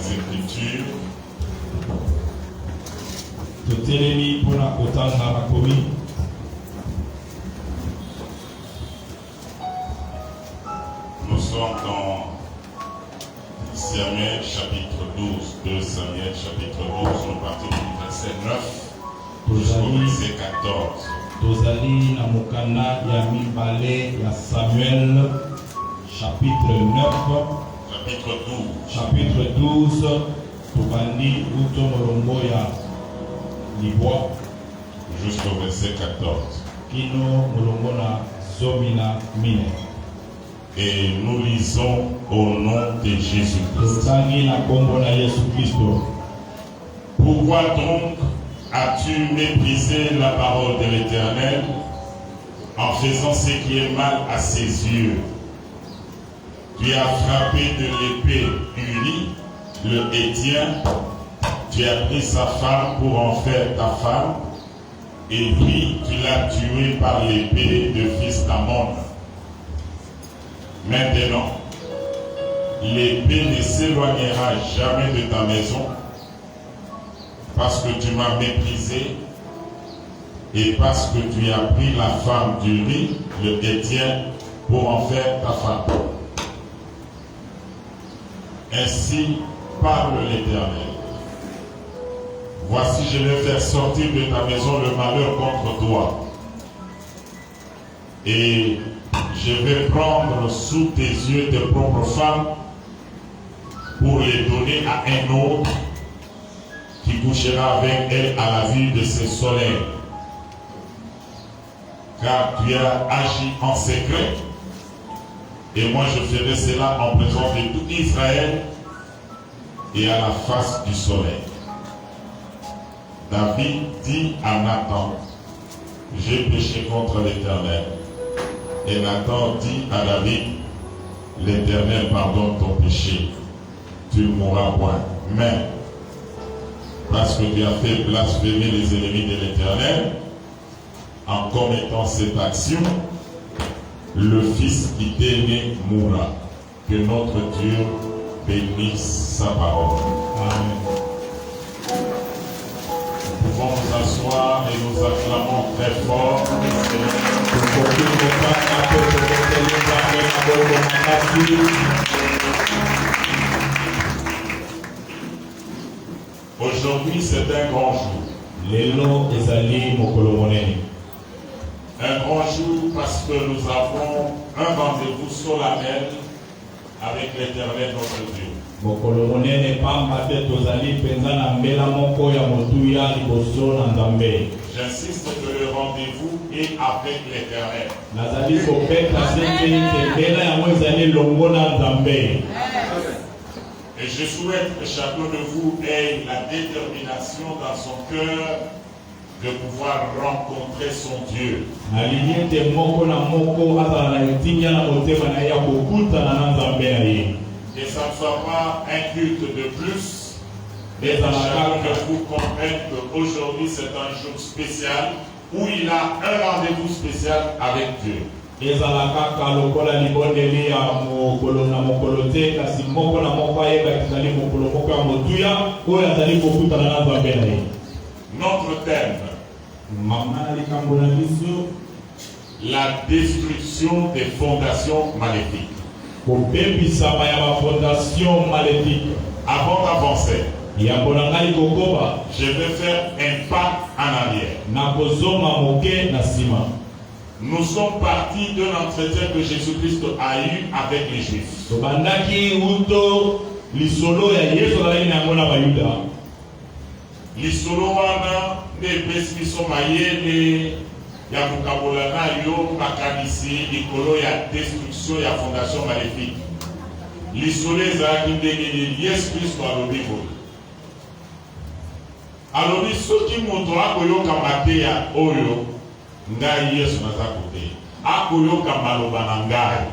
Saintes Écritures. Nous sommes dans Samuel chapitre 12, 2 Samuel chapitre 12, nous partons du verset 9 jusqu'au verset 14. Tozali na mokanda ya mibale ya Samuel chapitre 9 chapitre 12 tobandi uto molongo ya libwa jusqu'au verset 14. Kino molongo na zomi na mine. Et nous lisons au nom de Jésus-Christ. Pourquoi donc as-tu méprisé la parole de l'Éternel en faisant ce qui est mal à ses yeux? Tu as frappé de l'épée Uri, le Héthien, tu as pris sa femme pour en faire ta femme, et puis tu l'as tué par l'épée de fils d'Amon. Maintenant, l'épée ne s'éloignera jamais de ta maison, parce que tu m'as méprisé et parce que tu as pris la femme d'Uri, le Héthien, pour en faire ta femme. Ainsi parle l'Éternel. Voici, je vais faire sortir de ta maison le malheur contre toi. Et je vais prendre sous tes yeux tes propres femmes pour les donner à un autre qui couchera avec elle à la vue de ses soleils. Car tu as agi en secret, et moi je ferai cela en présence de tout Israël et à la face du soleil. David dit à Nathan, j'ai péché contre l'Éternel. Et Nathan dit à David, l'Éternel pardonne ton péché, tu ne mourras point. Mais, parce que tu as fait blasphémer les ennemis de l'Éternel, en commettant cette action, le fils qui t'est né mourra. Que notre Dieu bénisse sa parole. Amen. Nous pouvons nous asseoir et nous acclamons très fort. Aujourd'hui, c'est un grand jour. Un grand jour parce que nous avons un rendez-vous solennel avec l'Éternel notre Dieu. J'insiste que le rendez-vous est avec l'Éternel. Et je souhaite que chacun de vous ait la détermination dans son cœur de pouvoir rencontrer son Dieu. Et ça ne soit pas un culte de plus, mais chacun de vous comprenne qu'aujourd'hui c'est un jour spécial où il a un rendez-vous spécial avec Dieu. Notre thème, la destruction des fondations maléfiques. Avant d'avancer, je vais faire un pas en arrière. Nous sommes partis d'un entretien que Jésus-Christ a eu avec les Juifs. Lisolo wana ne pesi biso mayele ya kokabola na yo makanisi likolo ya destruction ya fondation maléfique. Lisolo ezalaki ndenge nini Yesu Kristo alobi boye. Alobi soki moto akoyoka mateya oyo ngai Yesu naza kote akoyoka maloba na ngai.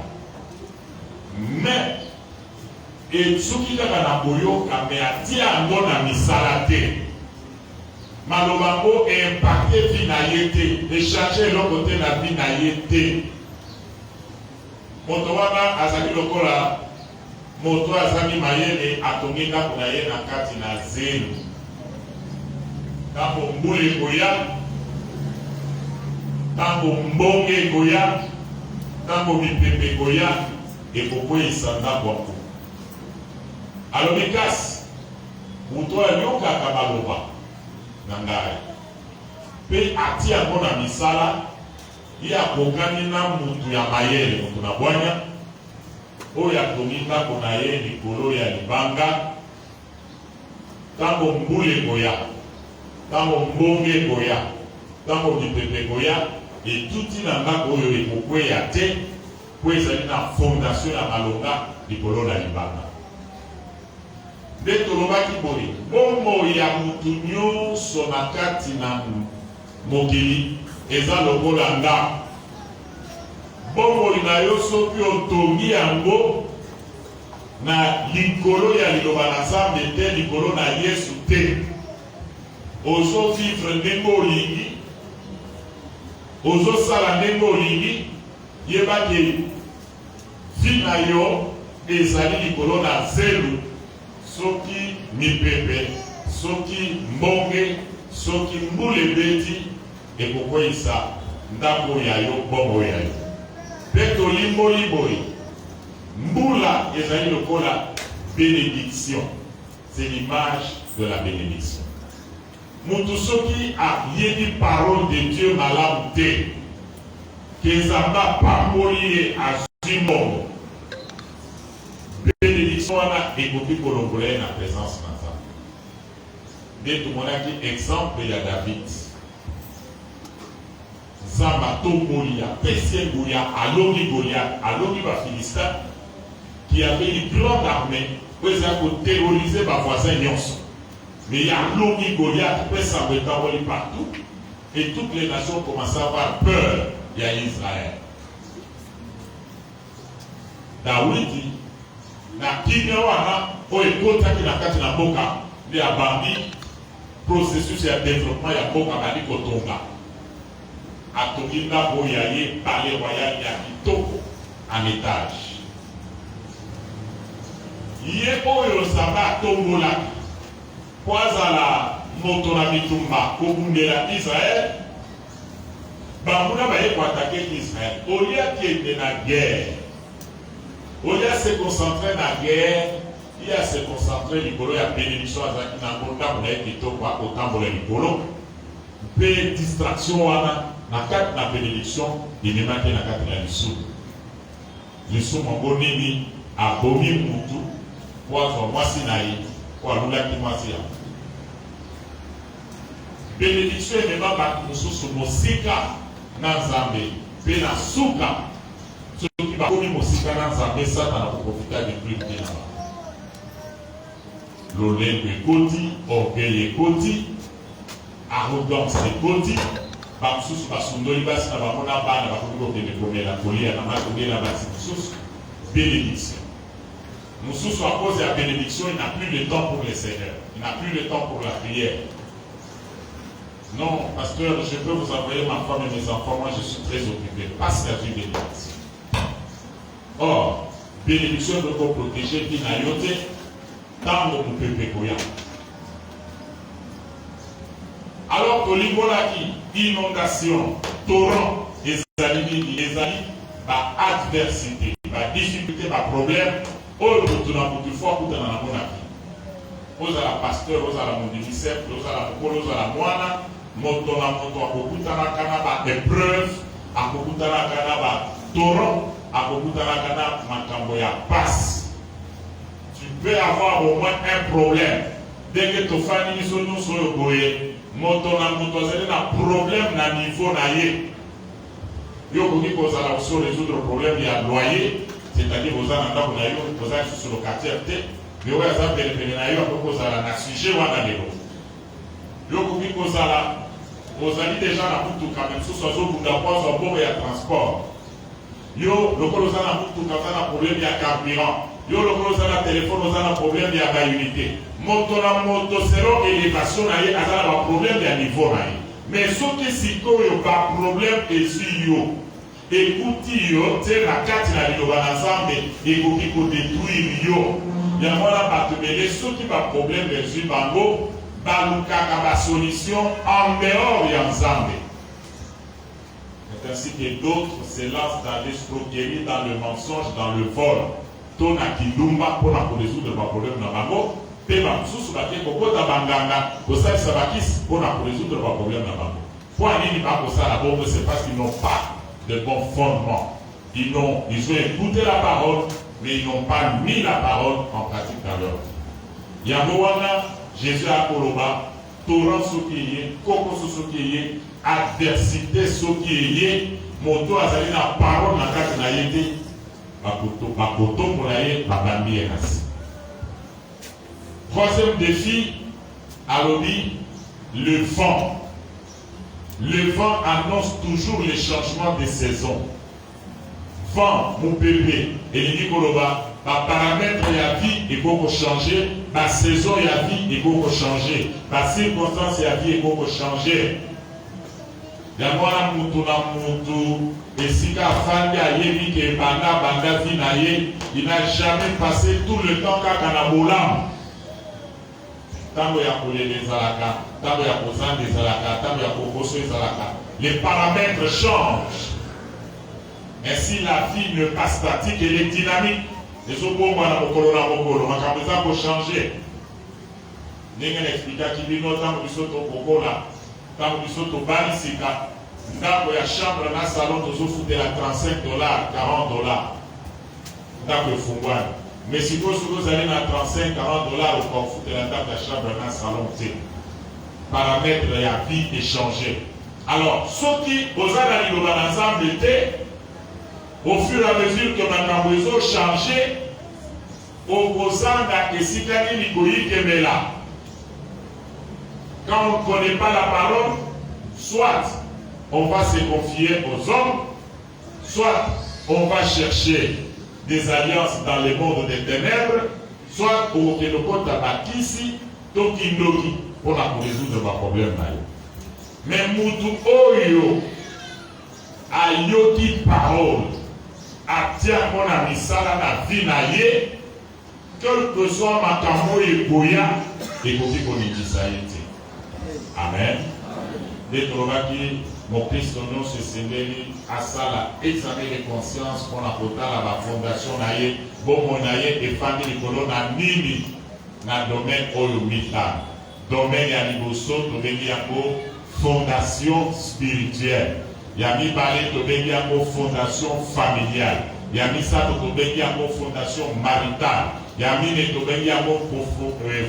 Mais soki kaka na koyoka me atia yango na misala te. Malobango impacté vie na yete, échanger l'autre côté la vie na yete. Moto wana azaki lokola moto azami mayele atongi ndako na ye na kati na zelo. Ntango mbula ekoya, ntango mbonge ekoya, ntango mipepe ekoya, ekokweyisa ndako yango. Alobi kasi moto ayokaka maloba na ngai mpe atia yango na misala, ye akokani na mutu ya mayele, mutu na bwanya oyo atongi ndako na ye likolo ya libanga. Ntango mbula ekoya, ntango mbonge ekoya, ntango mipepe ekoya, etuti na ndako oyo ekokweya te po ezali na fondation ya malonga likolo na libanga. Nde tolobaki boye, bombo ya mutu nyonso na kati na mokili eza lokola ndako. Bombo na yo soki otongi yango na likolo ya liloba na Nzambe te, likolo na Yesu te, ozo vivre ndenge olingi, ozo sala ndenge olingi, yebaki vi na yo ezali likolo na zelo. Soki mipepe, soki mbonge, soki mbula ebeti, ekokweyisa ndako ya yo, bombo ya yo. Mpe tolimboli boye, mbula ezali lokola bénédiction. C'est l'image de la bénédiction. Mutu soki ayebi parole de Dieu malamu te, kezamba pamboli ye azwi mbongo, bénédiction wana ekoki kolongola ye na présence na Nzambe. Nde tomonaki exemple ya David. Nzambe atomboli apesi ye Goliath, alongi Goliath, alongi bafilistin qui avait une grande armée po eza koterroriser bavoisin nyonso. Mais il y a alongi Goliath, pe Nzambe etamboli partout, et toutes les nations commençaient à avoir peur ya Israël. Dawidi na kimia wana oyo ekotaki na kati na mboka nde abandi processus ya développement ya mboka bandi kotonga. Atongi ndako ya ye palais royal ya kitoko en étage. Ye oyo Nzambe atombolaki po azala moto na bitumba kobundela Israël, bamuna baye koatake Israël. Olia kende na guerre, au lieu de se concentrer dans la guerre, il a se concentrer sur la bénédiction azaki na konda mona kitoko akotambola likolo. Pe distraction wana na kati na bénédiction inimaki na kati na lisumu. Lisumu ngo nini abomi mutu po azwa mwasi na ye po alulaki mwasi yango. Bénédiction emema bato mosusu mosika na Nzambe mpe na suka. Soki bakomi mosika na Nzambe, Satana kokofika détruire te na bango. Lolembo ekoti, orgueil ekoti, arrogance ekoti, bamosusu basundoli basi na bango na bana bakoki kokende komela kolia na makobela basi mosusu. Bénédiction. Mosusu à cause de la bénédiction, il n'a plus de temps pour le Seigneur, il n'a plus de temps pour la prière. Non, pasteur, je peux vous envoyer ma femme et mes enfants, moi je suis très occupé. Passe la vie bénédiction. Or, bénédiction de vous protéger d'inayote, tant que vous pouvez pécoyer. Alors que l'imolaki, inondation, torrent, les amis, adversité, difficulté, problème, oh, tout n'a pas de foi pour dans la monarchie. Vous à la pasteur, vous à la mondicep, vous à la polo, vous à la moine, moto na moto, à beaucoup de canaba, épreuve, à beaucoup de canaba, torrent, à beaucoup de canaba, makamboya, passe. Tu peux avoir au moins un problème. Dès que tu fais une solution sur le boye, moto na moto, c'est un problème na niveau na ye. Yo koki kozala aussi résoudre le problème ya loyer, c'est-à-dire aux ananda na yo kozala sur locataire te, mais ouais ça pele pele na yo kozala na sujet wana lelo. Yo koki kozala ozali déjà na mutuka même sous sozo bunda poza bombe ya transport. Yo lokolo zana mutuka zana problème ya carburant. Yo lokolo zana téléphone zana problème ya ba unité. Moto na moto zéro élévation na ye azala ba problème ya niveau na ye. Mais ce qui sikoyo ba problème et si yo écoutez yo, c'est la carte na liloba na Nzambe et ko détruire yo. Ya mona batubele ceux qui ba problème résoudre bango, balukaka ba solution en dehors ya Nzambe. Ainsi que d'autres se lancent dans l'escroquerie, dans le mensonge, dans le vol. Tona kindumba pour résoudre le problème na bango. Pema susu bake kokota banganga, kosalisa bakisi pour résoudre le problème na bango. Pour nini ba kosala bongo, c'est parce qu'ils n'ont pas de bons fondements. Ils ont écouté la parole, mais ils n'ont pas mis la parole en pratique dans leur vie. Yamowana, Jésus a koloba, torrent sokiye, koko sokiye, adversité sokiye, moto azali na parole na kati na yete, bakoto monaye, babambi enasi. Troisième défi, alobi, le vent. Le vent annonce toujours les changements de saison. Vent, mon bébé, et les Nikoloba, par paramètre ya vie, il faut changer, par saison ya vie, il faut changer, par circonstance ya vie, il faut changer. Yamwana mutu na mutu, et si ka fandi a yebi ke banda vie na ye, il n'a jamais passé tout le temps kaka na bolam. Tango ya kolele zalaka, tango ya kozande zalaka, tango ya kokoso zalaka. Les paramètres changent. Ainsi la vie ne passe statique, elle est dynamique. Les autres na mokolo na mokolo, makambo za ko changer. Ndenge na explica ki bino tango biso to kokola, tango biso to balisika, ndako ya chambre na salon tozofutela $35, $40. Ndako efungwani. Mais si vous allez dans 35, $40 au confort de la table de chambre dans le salon, paramètres de la vie est changé. Alors, ceux qui vous avez ensemble était, au fur et à mesure que notre réseau changé, opposant à Essikani Nikoyi Kemela. Quand on ne connaît pas la parole, soit on va se confier aux hommes, soit on va chercher des alliances dans le monde des ténèbres, soit au Kenoko Tabakisi, Tokindoki, pour résoudre ma problème. Mais Moutou Oyo, a yoki parole, a tia mon ami Sala na vie na ye, quel que soit ma camo et Goya, et Koki Koniki. Amen. Des Trovaki, mon Christ nom se sénèli à ça la examen de conscience pour la la fondation naïe bon mon naïe et famille de na nini na domaine oyomita domaine ya liboso to bengi yango fondation spirituelle ya mi balé to bengi yango fondation familiale ya mi sa to bengi yango fondation maritale ya mi ne to bengi yango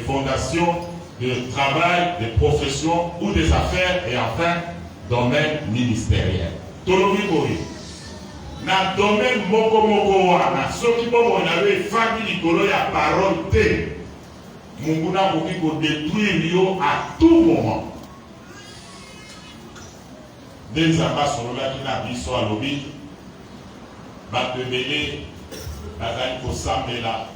fondation de travail, de profession ou des affaires et enfin domaine ministériel. Tolobi boy. Na domaine moko wana soki bobo na we famille likolo ya parole te. Mungu na koki ko détruire yo à tout moment. Denzamba solola kina biso alobi batebele bazali kosambela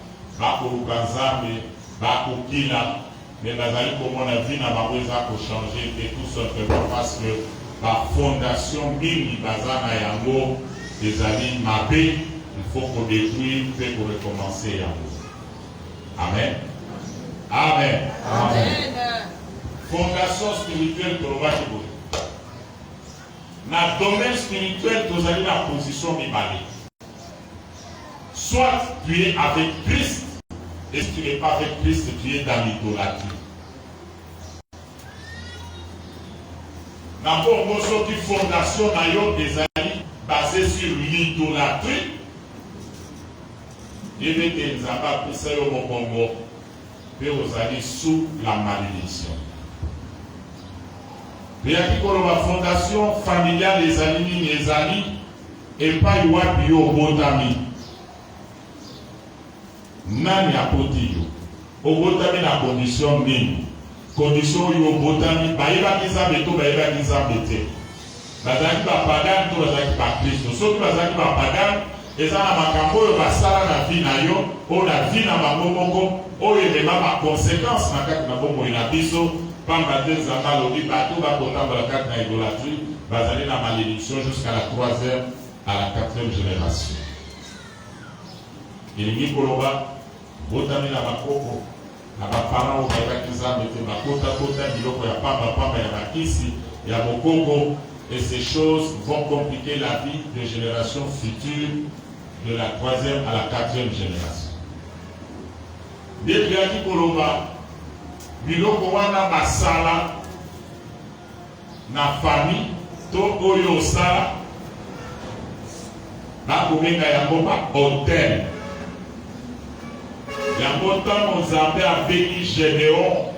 bakoluka nzambe bakokila mais bazali komona vie na bango eza kochanger et tout simplement parce que la fondation mingi baza na yango ezali mabe, il faut qu'on détruire et qu'on recommence yango. Amen. Amen. Amen. Fondation spirituelle tolobaki boye. Na domaine spirituel tozali na position mibale. Soit tu es avec Christ, et si tu n'es pas avec Christ, tu es dans l'idolâtrie. Na bongo soki fondation na yo ezali basée sur l'idolâtrie, yebete nzambe apesa yo mokongo mpe ozali sous la malédiction. Eyaki koloba fondation familiale ezali nini ezali epai wapi yo obotami. Nani apoti yo obotami na condition nini? Condition yo obotami bayebaki nzambe to bayebaki nzambe te. Bazalaki bapagane to bazalaki bakristo. Soki bazalaki bapagane eza na makambo oyo basala na vie na yo oyo na vie na bango moko oyo emema baconséquence na kati na bomoi na biso. Pamba te nzambe alobi bato bakotambola kati na idolâtrie bazali na malédiction jusqu'à la 3e à la 4e génération. Et les Koloba, botami na bakoko, na baparents ou bakiza mete bakota kota biloko ya pamba ya bakisi ya bokoko, et ces choses vont compliquer la vie des générations futures de la 3e à la 4e génération. Depuis à Koloba, biloko wana basala na famille to oyo osala bakobenga yango ba hôtel. Yango ntango Nzambe abengi Gédéon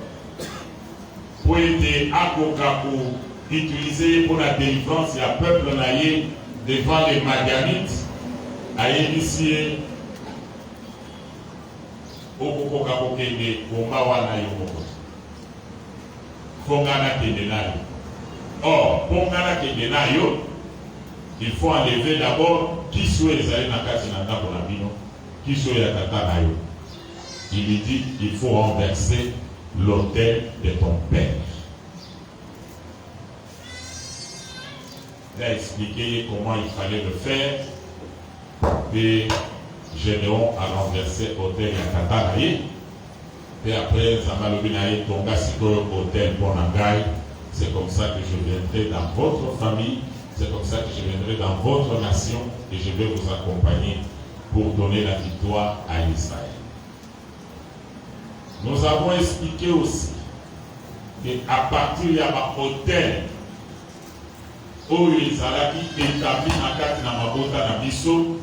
po ete akoka koutilize pour la délivrance ya peuple na ye devant les Madianites, ayebisi ye okokoka kokende komba wana yo moko fonga nakende na yo. Or ponga nakende na yo, il faut enlever d'abord kiso ezali na kati na ndako na bino, kiso ya tata na yo. Il lui dit, il faut renverser l'autel de ton père. Il a expliqué comment il fallait le faire. Et Gédéon a renversé l'autel de tata na ye. Et après, Zamalobi na ye tonga siko autel pour Nangai. C'est comme ça que je viendrai dans votre famille. C'est comme ça que je viendrai dans votre nation. Et je vais vous accompagner pour donner la victoire à Israël. Nous avons expliqué aussi qu'à partir de l'hôtel où ils allaient établir en quatre na mabota na biso,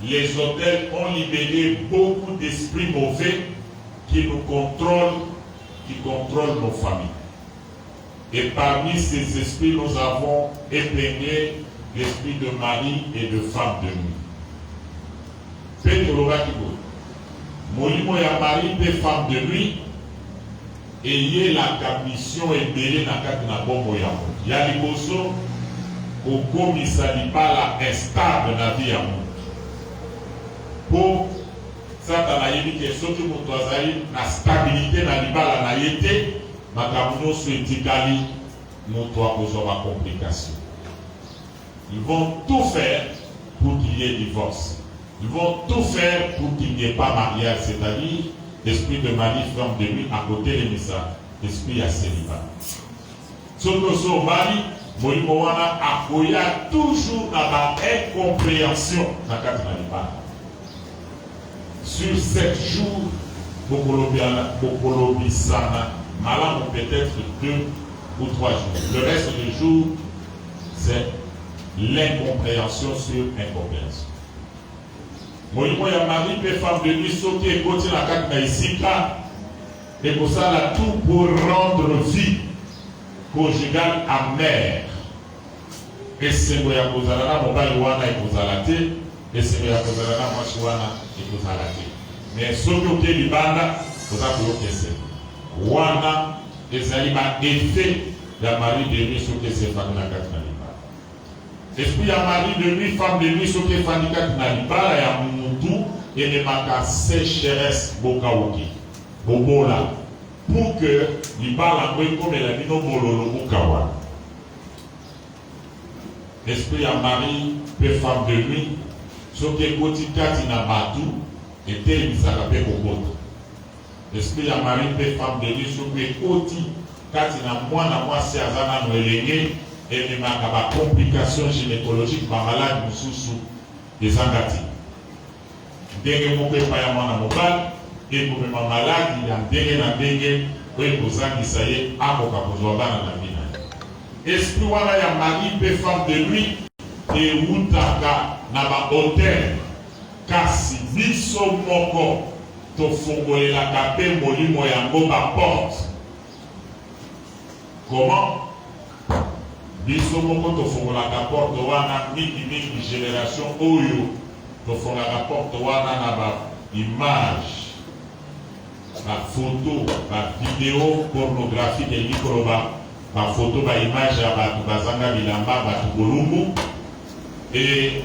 les hôtels ont libéré beaucoup d'esprits mauvais qui nous contrôlent, qui contrôlent nos familles. Et parmi ces esprits, nous avons épinglé l'esprit de mari et de femme de nuit. Pedro Bakibo. Molimo ya mari pe femme de nuit, ayez la mission et belé na kati na bombo ya mo. Ya liboso okomisa libala instable na vie ya mo. Po Satan ayebi ke soki moto azali na stabilité na libala na yete, makambo nyonso etikali moto akozwa ba complication. Ils vont tout faire pour qu'il y ait divorce. Ils vont tout faire pour qu'il n'y ait pas mariage, c'est-à-dire l'esprit de mari, femme de nuit, à côté de Missa, l'esprit à célibat. Sotoso mari, Molimo wana akoya toujours dans la incompréhension dans le sur 7 jours, Bokolobi Sana, malam peut-être 2 ou 3 jours. Le reste des jours, c'est l'incompréhension sur incompréhension. Molimo ya mari pe femme de nuit soki ekoti na kati na isika ekosala tout pour rendre vie conjugale amère. Esengo ya kozala na mobali wana ekozala te, esengo ya kozala na mwasi wana ekozala te. Mais soki oke libanda oza koyoka esengo wana ezali ba effet ya mari de nuit soki esefandi na kati na libanda. Esprit ya mari de nuit, femme de nuit soki efandi kati na libala ya mutu enemaka sécheresse bokaoki bobola pour que libala ngo ekomela bino bololo bokawa. Esprit ya mari pe femme de nuit soki ekoti kati na batu etelemisaka mpe kobota. Esprit ya mari pe femme de nuit soki ekoti kati na mwana mwasi aza nano elenge enemaka ba complication gynécologique ba malade mususu ezanga ti. Ndenge moko epai ya mwana mobali ekomema maladi ya ndenge na ndenge oyo ekozangisa ye akoka kozwa bana na bina. Esprit wana ya mari pe femme de nuit eutaka na ba hotel, kasi biso moko tofungolelaka mpe molimo yango ba porte. Comment? Biso moko tofungolaka porte wana mingi génération oyo tofungolaka porte wana na ba image, ba photo, ba vidéo pornographique et likoloba, ba photo, ba image ya batu bazanga bilamba batu bolumbu, et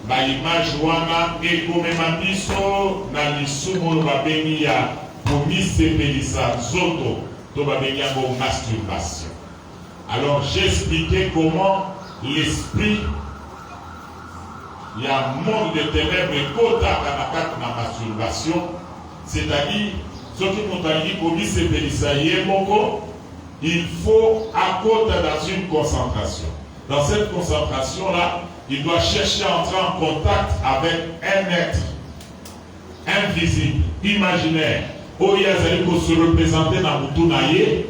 ba image wana ekomema biso na lisumu babengi ya komisepelisa nzoto to babengi yango masturbation. Alors j'expliquais comment l'esprit, il y a un monde de ténèbres et kota na masturbation, c'est-à-dire, ce qui m'ont dit comme il faut accorder dans une concentration. Dans cette concentration-là, il doit chercher à entrer en contact avec un être invisible, imaginaire. Où il y a se représenter dans le tout naïe,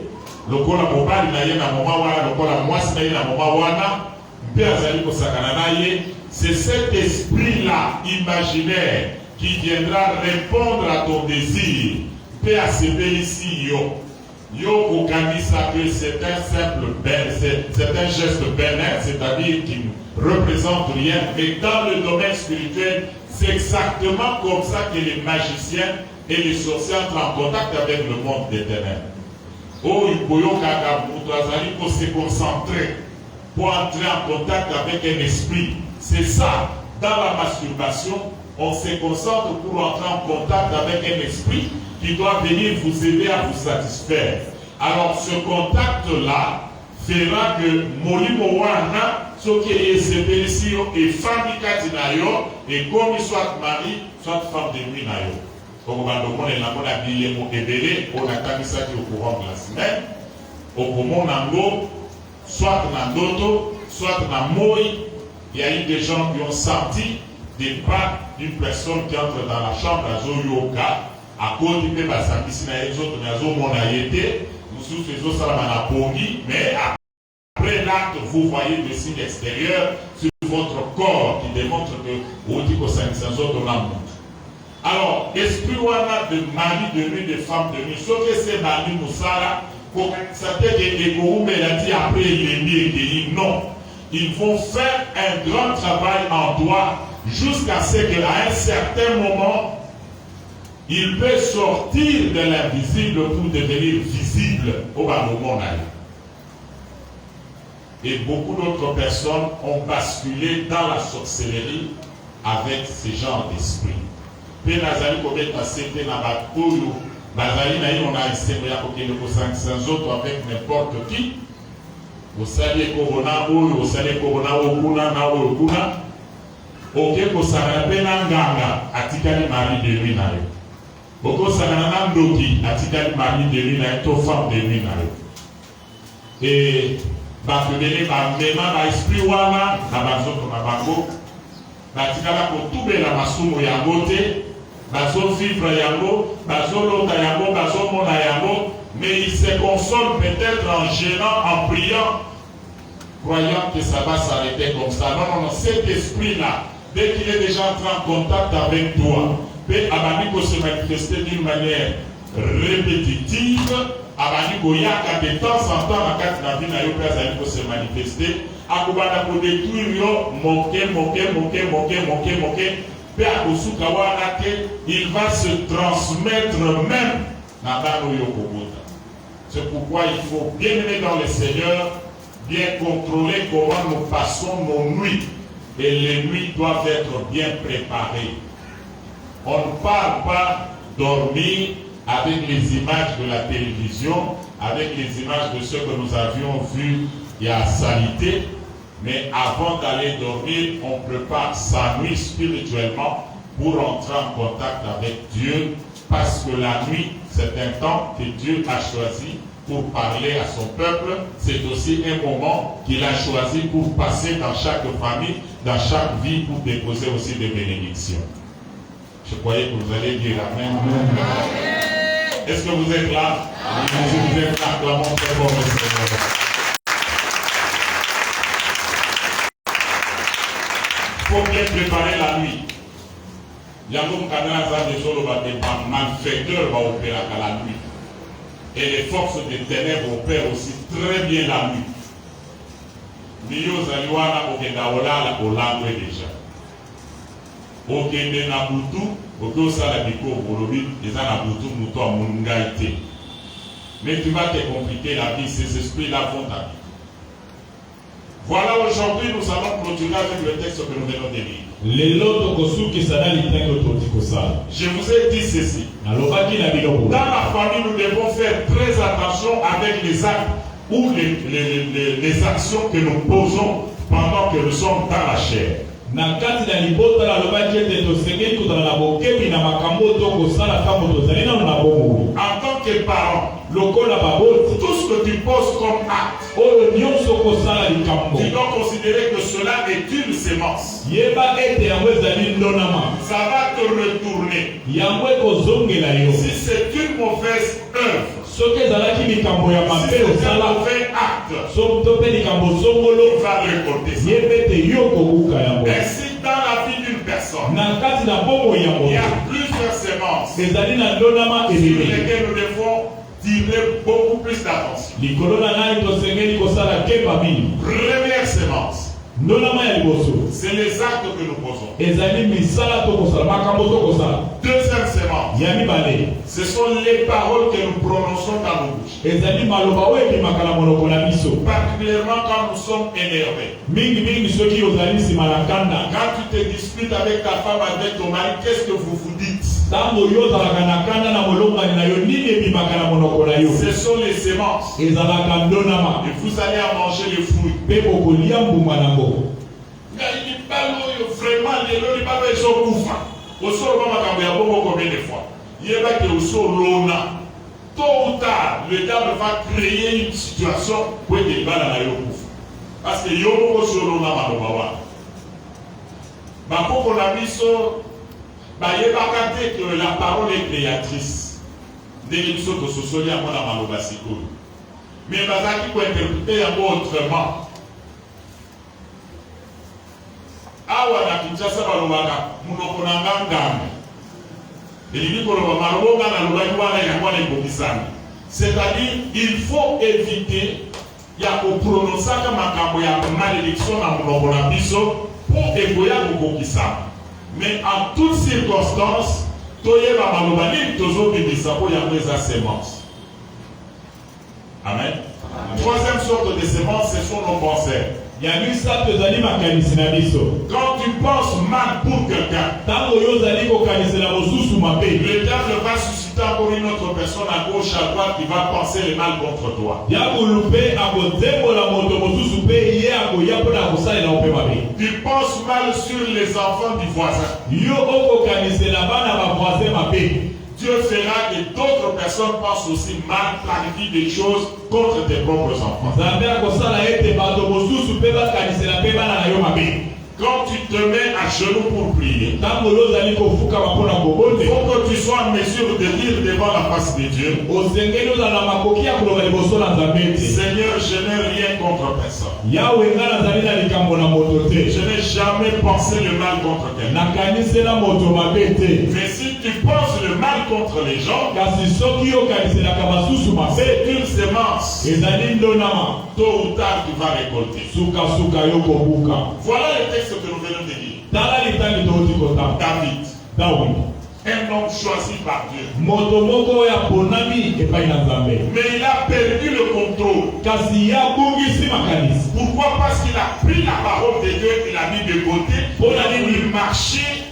le kola mobile naïe na moma wana, le kola mwasi naïe na moma wana, c'est cet esprit-là imaginaire qui viendra répondre à ton désir. ici yo ça que c'est un simple c'est un geste bénin, c'est-à-dire qui ne représente rien, mais dans le domaine spirituel, c'est exactement comme ça que les magiciens et les sorciers entrent en contact avec le monde des ténèbres. Oh, il faut se concentrer pour entrer en contact avec un esprit. C'est ça. Dans la masturbation, on se concentre pour entrer en contact avec un esprit qui doit venir vous aider à vous satisfaire. Alors ce contact-là fera que Molimo Wana, ce qui est séparation et femme Katinayo, et comme soit mari, soit femme de nuit nayo. Comme on a habillé monébélé, on a mis ça au courant de la semaine. Au moment nango, soit nandoto, soit namoy, il y a eu des gens qui ont senti des pas d'une personne qui entre dans la chambre à Zoyoka, à côté de la Sambisina et les autres, nous faisons ça à Pongi, mais après l'acte, vous voyez des signes extérieurs sur votre corps qui démontrent que vous dites que c'est un autre monde. Alors, esprit wana de mari de nuit, de femme de nuit, sauf que c'est Mali Moussara, pour certains des Gourou, il a dit après il est mis et dit non. Ils vont faire un grand travail en toi jusqu'à ce qu'à un certain moment, il peut sortir de l'invisible pour devenir visible au monde. Et beaucoup d'autres personnes ont basculé dans la sorcellerie avec ce genre d'esprit. Puis Nazali Kobet a cité dans la Koyo, Nazali Naï, on a essayé de sans autres avec n'importe qui. Vous savez Corona, vous savez Corona, Okuna, na Okuna. Ok, vous savez Nanganga, Atikali Marie de lui naï. Oko Sanana Ndoki, Atikali Marie de lui naï, to femme de lui naï. Et Bafebele, Bamema, Esprit Wana, Nabazoto Nabango, Batikala pour tout la masumo yangote, Bazo vivre yango, Bazo lota yango, Bazo mona yango, mais il se console peut-être en gênant, en priant, croyant que ça va s'arrêter comme ça. Non, non, non, cet esprit-là, dès qu'il est déjà entré en contact avec toi, peut se manifester d'une manière répétitive, de temps en temps, la carte n'a pas se manifester, pour détruire, moquer, il va se transmettre même dans c'est pourquoi il faut bien aimer dans le Seigneur, bien contrôler comment nous passons nos nuits. Et les nuits doivent être bien préparées. On ne parle pas dormir avec les images de la télévision, avec les images de ce que nous avions vu et à salité, mais avant d'aller dormir, on prépare sa nuit spirituellement pour entrer en contact avec Dieu, parce que la nuit, c'est un temps que Dieu a choisi pour parler à son peuple. C'est aussi un moment qu'il a choisi pour passer dans chaque famille, dans chaque vie, pour déposer aussi des bénédictions. Je croyais que vous allez dire Amen. Est-ce que vous êtes là? Si vous êtes là, acclamons très fort le Seigneur. Il faut bien préparer la nuit. Yangoum Kanana des solo malfaiteurs va opérer à la nuit. Et les forces des ténèbres opèrent aussi très bien la nuit. Mio Zaliwana Okendaola au langue déjà. Okende na butu, okosala biko bolobi, eza na butu muto a mungaite. Mais tu vas te compliquer la vie, ces esprits-là vont ta vie. Voilà, aujourd'hui, nous allons clôturer avec le texte que nous venons de lire. Je vous ai dit ceci. Dans la famille, nous devons faire très attention avec les actes ou les actions que nous posons pendant que nous sommes dans la chair. Na kati na libota la lobaki ete tosengeli kutana na bokebi na makambo tokosala ntango tozali nano na bomoi. En tant que parent, lokola baboti, tout ce que tu poses comme acte, oyo nyonso okosala likambo, tu dois considérer que cela est une sémence. yeba ete yango ezali ndonama, Ça va te retourner. yango ekozongela yo. Si c'est une mauvaise œuvre, soki ezalaki likambo ya si mabe c'est un osala, mauvais acte, to mpe likambo on songolo, va récolter ça. yeba ete yo kobuka yango. Ainsi, dans la vie d'une personne, Na kati na bomoi ya il y moto a plusieurs sémences ezali na ndonama sur ebele, lesquelles nous devons tirer beaucoup plus d'attention. likolo na nani tosengeli kosala keba mingi. Première sémence, ndonama ya liboso c'est les actes que nous posons. ezali misala tokosala, makambo tokosala. Deuxième sémence, Ya mibale ce sont les paroles que nous prononçons dans nos bouches. ezali maloba oyo ebimaka na monoko na biso, Particulièrement quand nous sommes énervés. mingi soki ozali nsima na kanda. Quand tu te disputes avec ta femme, avec ton mari, qu'est-ce que vous vous dites? Ntango yo ozalaka na kanda na molongani na yo, nini ebimaka na monoko na yo? Ce sont les sémences. Ezalaka ndonama, Et vous allez en manger les fruits. mpe bokolia mbuma nango. Vraiment, les lois, pas besoin de bouffer. Au sol, on va combien de fois? Il y a que au sol, l'ona. Tôt ou tard, le diable va créer une situation où il va dans la bouffe. Parce que yo au sol, l'ona, malobawa. Ma pauvre ami, il va canter que la parole est créatrice. Dès qu'il saute au sol, il y a mon amalobasiko. Mais il va interpréter un mot autrement. Awa na Kinshasa balobaka munoko na ngangame elingi koloba malobo ngana lobaki wana yango wana ekokisana. C'est-à-dire il faut éviter ya koprononsaka makambo ya malédiction na monoko na biso po ekoya kokokisana. Mais en toutes circonstances toyeba maloba nini tozobimisa po yango eza sémence. Amen. Troisième sorte de sémence, ce sont nos pensées. Ya misato ezali makanisi na biso. Quand tu penses mal pour quelqu'un, Ntango yo ozali kokanisela mosusu mabe, le diable va susciter encore une autre personne à gauche, à droite qui va penser le mal contre toi. diabolo mpe akozembola moto mosusu mpe ye akoya mpona kosalela yo mpe mabe. Tu penses mal sur les enfants du voisin. Yo okokanisela bana bavoisin mabe. Dieu fera que d'autres personnes pensent aussi mal, planifient des choses contre tes propres enfants. Nzambe akosala ete bato mosusu mpe bakanisela mpe bana na yo mabe. Quand tu te mets à genoux pour prier, Ntango yo ozali kofukama mpona il kobonde, faut que tu sois en mesure de dire devant la face de Dieu, osengeli ozala na makoki ya koloba liboso na Nzambe ete Seigneur, je n'ai rien contre personne. yawe nga nazali na likambo na moto te, Je n'ai jamais pensé le mal contre quelqu'un. nakanisela moto mabe te. Mais si tu penses le mal contre les gens, Kasi soki okaniselaka basusu mabe, c'est une sémence. ezali ndonama, Tôt ou tard, tu vas récolter. sukasuka yo kobuka. Voilà le texte que nous venons de lire. Tala litangi touti kotanga. David, Dawidi, un homme choisi par Dieu. moto moko oyo aponami epai na Nzambe, Mais il a perdu le contrôle. kasi ye abungisi makanisi. Pourquoi? Parce qu'il a pris la parole de Dieu, il a mis de côté, pour aller marcher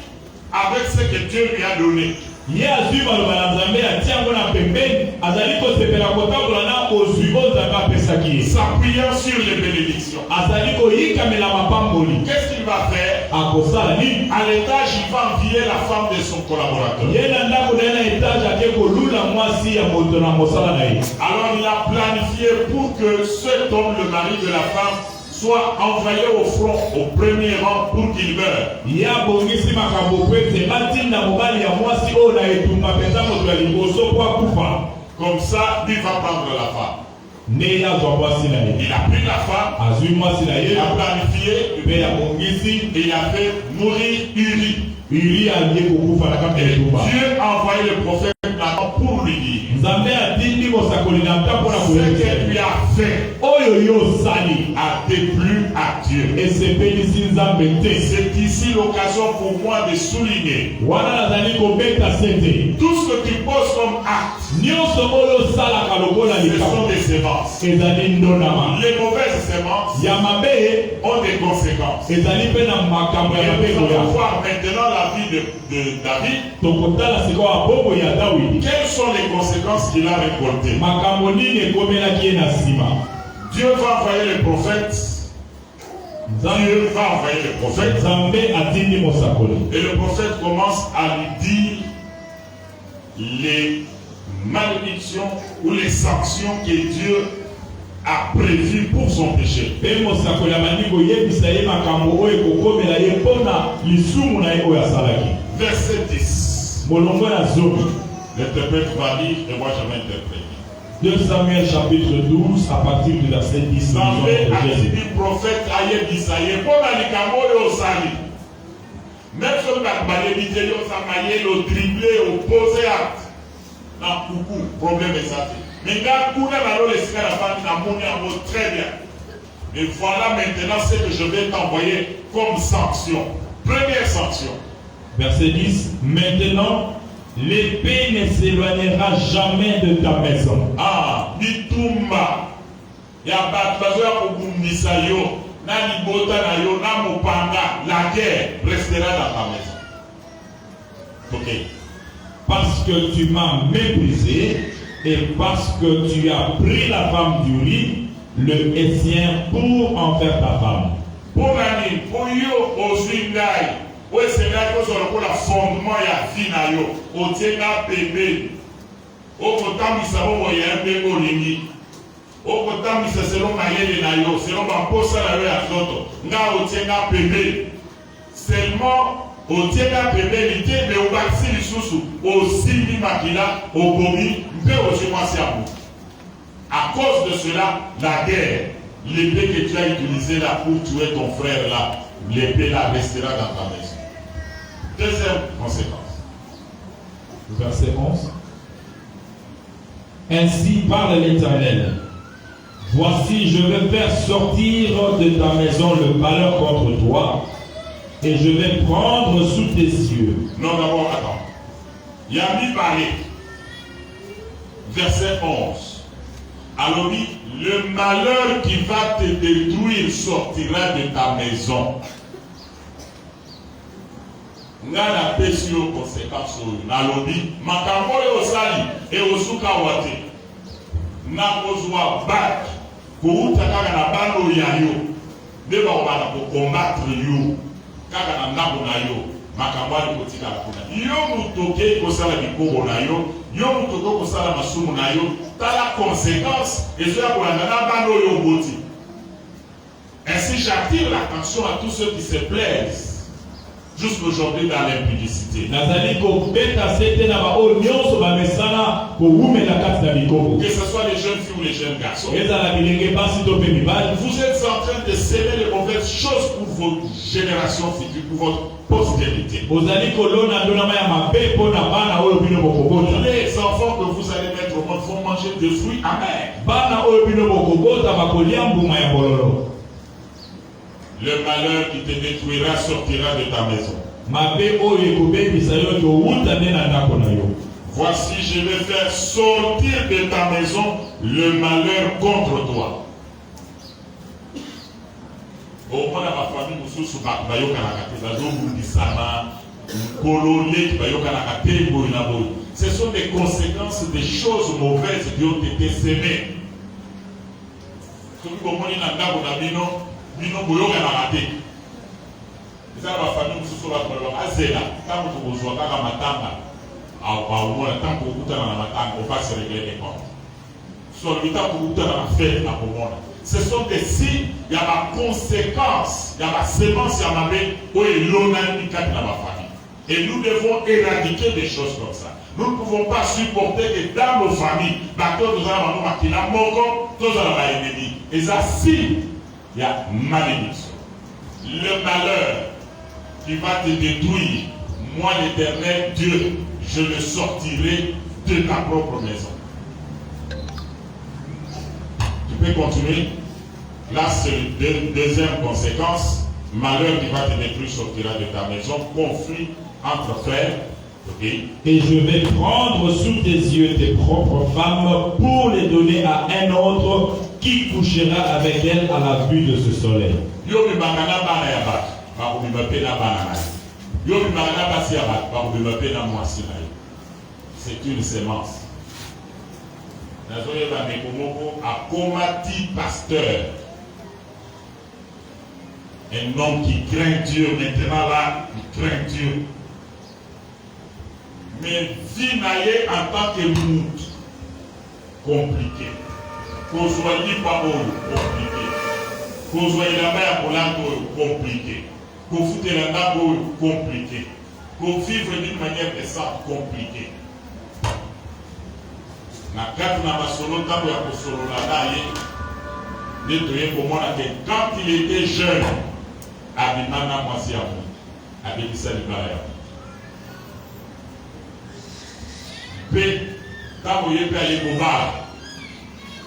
avec ce que Dieu lui a donné. Ye azwi maloba na Nzambe atia yango na pembeni, azali kosepela kotambola na ozwi oyo Nzambe apesaki ye. S'appuyant sur les bénédictions. Azali koyikamela mapamboli. Qu'est-ce qu'il va faire? Akosala nini? À l'étage, il va envier la femme de son collaborateur. Ye na ndako na ye na etage ake kolula mwasi ya moto na mosala na ye. Alors il a planifié pour que cet homme, le mari de la femme, soit envoyé au front, au premier rang, pour qu'il meure. Ye abongisi makambo po ete batinda mobali ya mwasi oyo na etumba mpenza moto ya liboso po akufa. Comme ça, lui va prendre la femme. Nde ye azwa mwasi na ye. Il a pris la femme, Azwi mwasi na ye, il a planifié, mpe abongisi et il a fait mourir Uri. Uri alie kokufa na kati ya Et etumba. Dieu a envoyé le prophète Nathan pour lui dire Nzambe atindi mosakoli na nta mpona ce que koyebisa lui a fait oyo yo osali a déplu à Dieu. esepelisi Nzambe te. C'est ici l'occasion pour moi de souligner Wana nazali kobeta sete, tout ce que tu poses comme acte, nyonso oyo osalaka lokola ce sont likambo des sémences. ezali ndonama. Les mauvaises sémences Ya mabe ont des conséquences. ezali mpe na makambo ya mabe Et nous allons koya. voir maintenant la vie de David. Tokotala sikoyo abongo ya Dawidi. Quelles sont les conséquences qu'il a récoltées? Makambo nini ekomelaki ye na nsima? Dieu va envoyer les prophètes. Dieu va envoyer les prophètes. Et le prophète commence à lui dire les malédictions ou les sanctions que Dieu a prévues pour son péché. Verset 10. L'interprète va lire et moi je vais interpréter. 2 Samuel chapitre 12 à partir du verset 10. Prophète Aye Bisaye, pour la likambo yo sali. Même si on a malédicé yo sa maillé, le dribbler, opposé acte. Non, coucou, problème est ça. Mais quand on a le sika la femme n'a mon très bien. Et voilà maintenant ce que je vais t'envoyer comme sanction. Première sanction. Verset 10. Maintenant, l'épée ne s'éloignera jamais de ta maison. Ah, Nitumba. Ya batbazo ya kugumisa yo. Na libota na yo, na mopanga. La guerre restera dans ta maison. Ok. Parce que tu m'as méprisé et parce que tu as pris la femme d'Uri, le Hétien, pour en faire ta femme. Pour l'année, pour yo, au Swingai. Oui, c'est là que sur le fondement il y a vie na yo. Au tienga bébé. Au potam il s'avoue il y a un bébé au limi. Au potam il se selon mayele na yo. Selon ma posa na yo ya zoto. Nga au tienga bébé. Seulement au tienga bébé l'ité mais au baxi l'isusu. Au simi makila. Au bomi. Mpe au chemasi à bout. À cause de cela, la guerre. L'épée que tu as utilisée là pour tuer ton frère là. L'épée là restera dans ta maison. Deuxième conséquence. Verset 11. Ainsi parle l'Éternel. Voici, je vais faire sortir de ta maison le malheur contre toi, et je vais prendre sous tes yeux. Non, d'abord, attends. Yami parlé. Verset 11. Alors, le malheur qui va te détruire sortira de ta maison. Ngana pesi yo conséquence oyo nalobi makambo oyo osali e osuka wate na kozwa bac kouta kaka na bando ya yo nde bakobana kokombattre yo kaka na ndako na yo makambo ali kotikala kuna yo motoke kosala bikobo na yo yo motoke kosala masumu na yo tala conséquence ezoya kolanda na bando oyo oboti. Ainsi j'attire l'attention à tous ceux qui se plaisent jusqu'aujourd'hui dans l'impudicité. Que ce soit les jeunes filles ou les jeunes garçons. Vous êtes en train de s'aimer les mauvaises choses pour votre génération future, pour votre postérité. Les enfants que vous allez mettre au monde vont manger des fruits amers. Le malheur qui te détruira sortira de ta maison. Voici, je vais faire sortir de ta maison le malheur contre toi. Au moins, ma famille, ce sont des conséquences des choses mauvaises qui ont été sémées. Bino boyoka na raté. Les gens de la famille nous sont là pour leur azela. Quand vous vous voyez à matanga, à moins tant que vous êtes dans la matanga, on va se régler les comptes. Sur le temps que vous êtes dans la fête, à moment. Ce sont des signes, il y a la conséquence, il y a la sémence, il y a la main, où est l'onanicat dans la famille. Et nous devons éradiquer des choses comme ça. Nous ne pouvons pas supporter que dans nos familles, nous avons un ennemi. Et ça, si il y a malédiction. Le malheur qui va te détruire, moi l'Éternel Dieu, je le sortirai de ta propre maison. Tu peux continuer. Là, c'est la deuxième conséquence. Malheur qui va te détruire sortira de ta maison. Conflit entre frères. Okay. Et je vais prendre sous tes yeux tes propres femmes pour les donner à un autre qui couchera avec elle à la vue de ce soleil. C'est une sémence. nazoyeba ndeko moko akomati pasteur. Un homme qui craint Dieu, maintenant là, il craint Dieu. Mais vie naïe en tant que mout, compliqué. Qu'on soit pas compliqué. Qu'on soit là-bas compliqué. Qu'on foute là-bas compliqué. Qu'on vive d'une manière décente compliquée. Na kati na masolo tango ya kosolola naye netoye komona que quand il était jeune abimana mwasi ya mo abebisa libala ya mo mpe ntango ye mpe aye kobala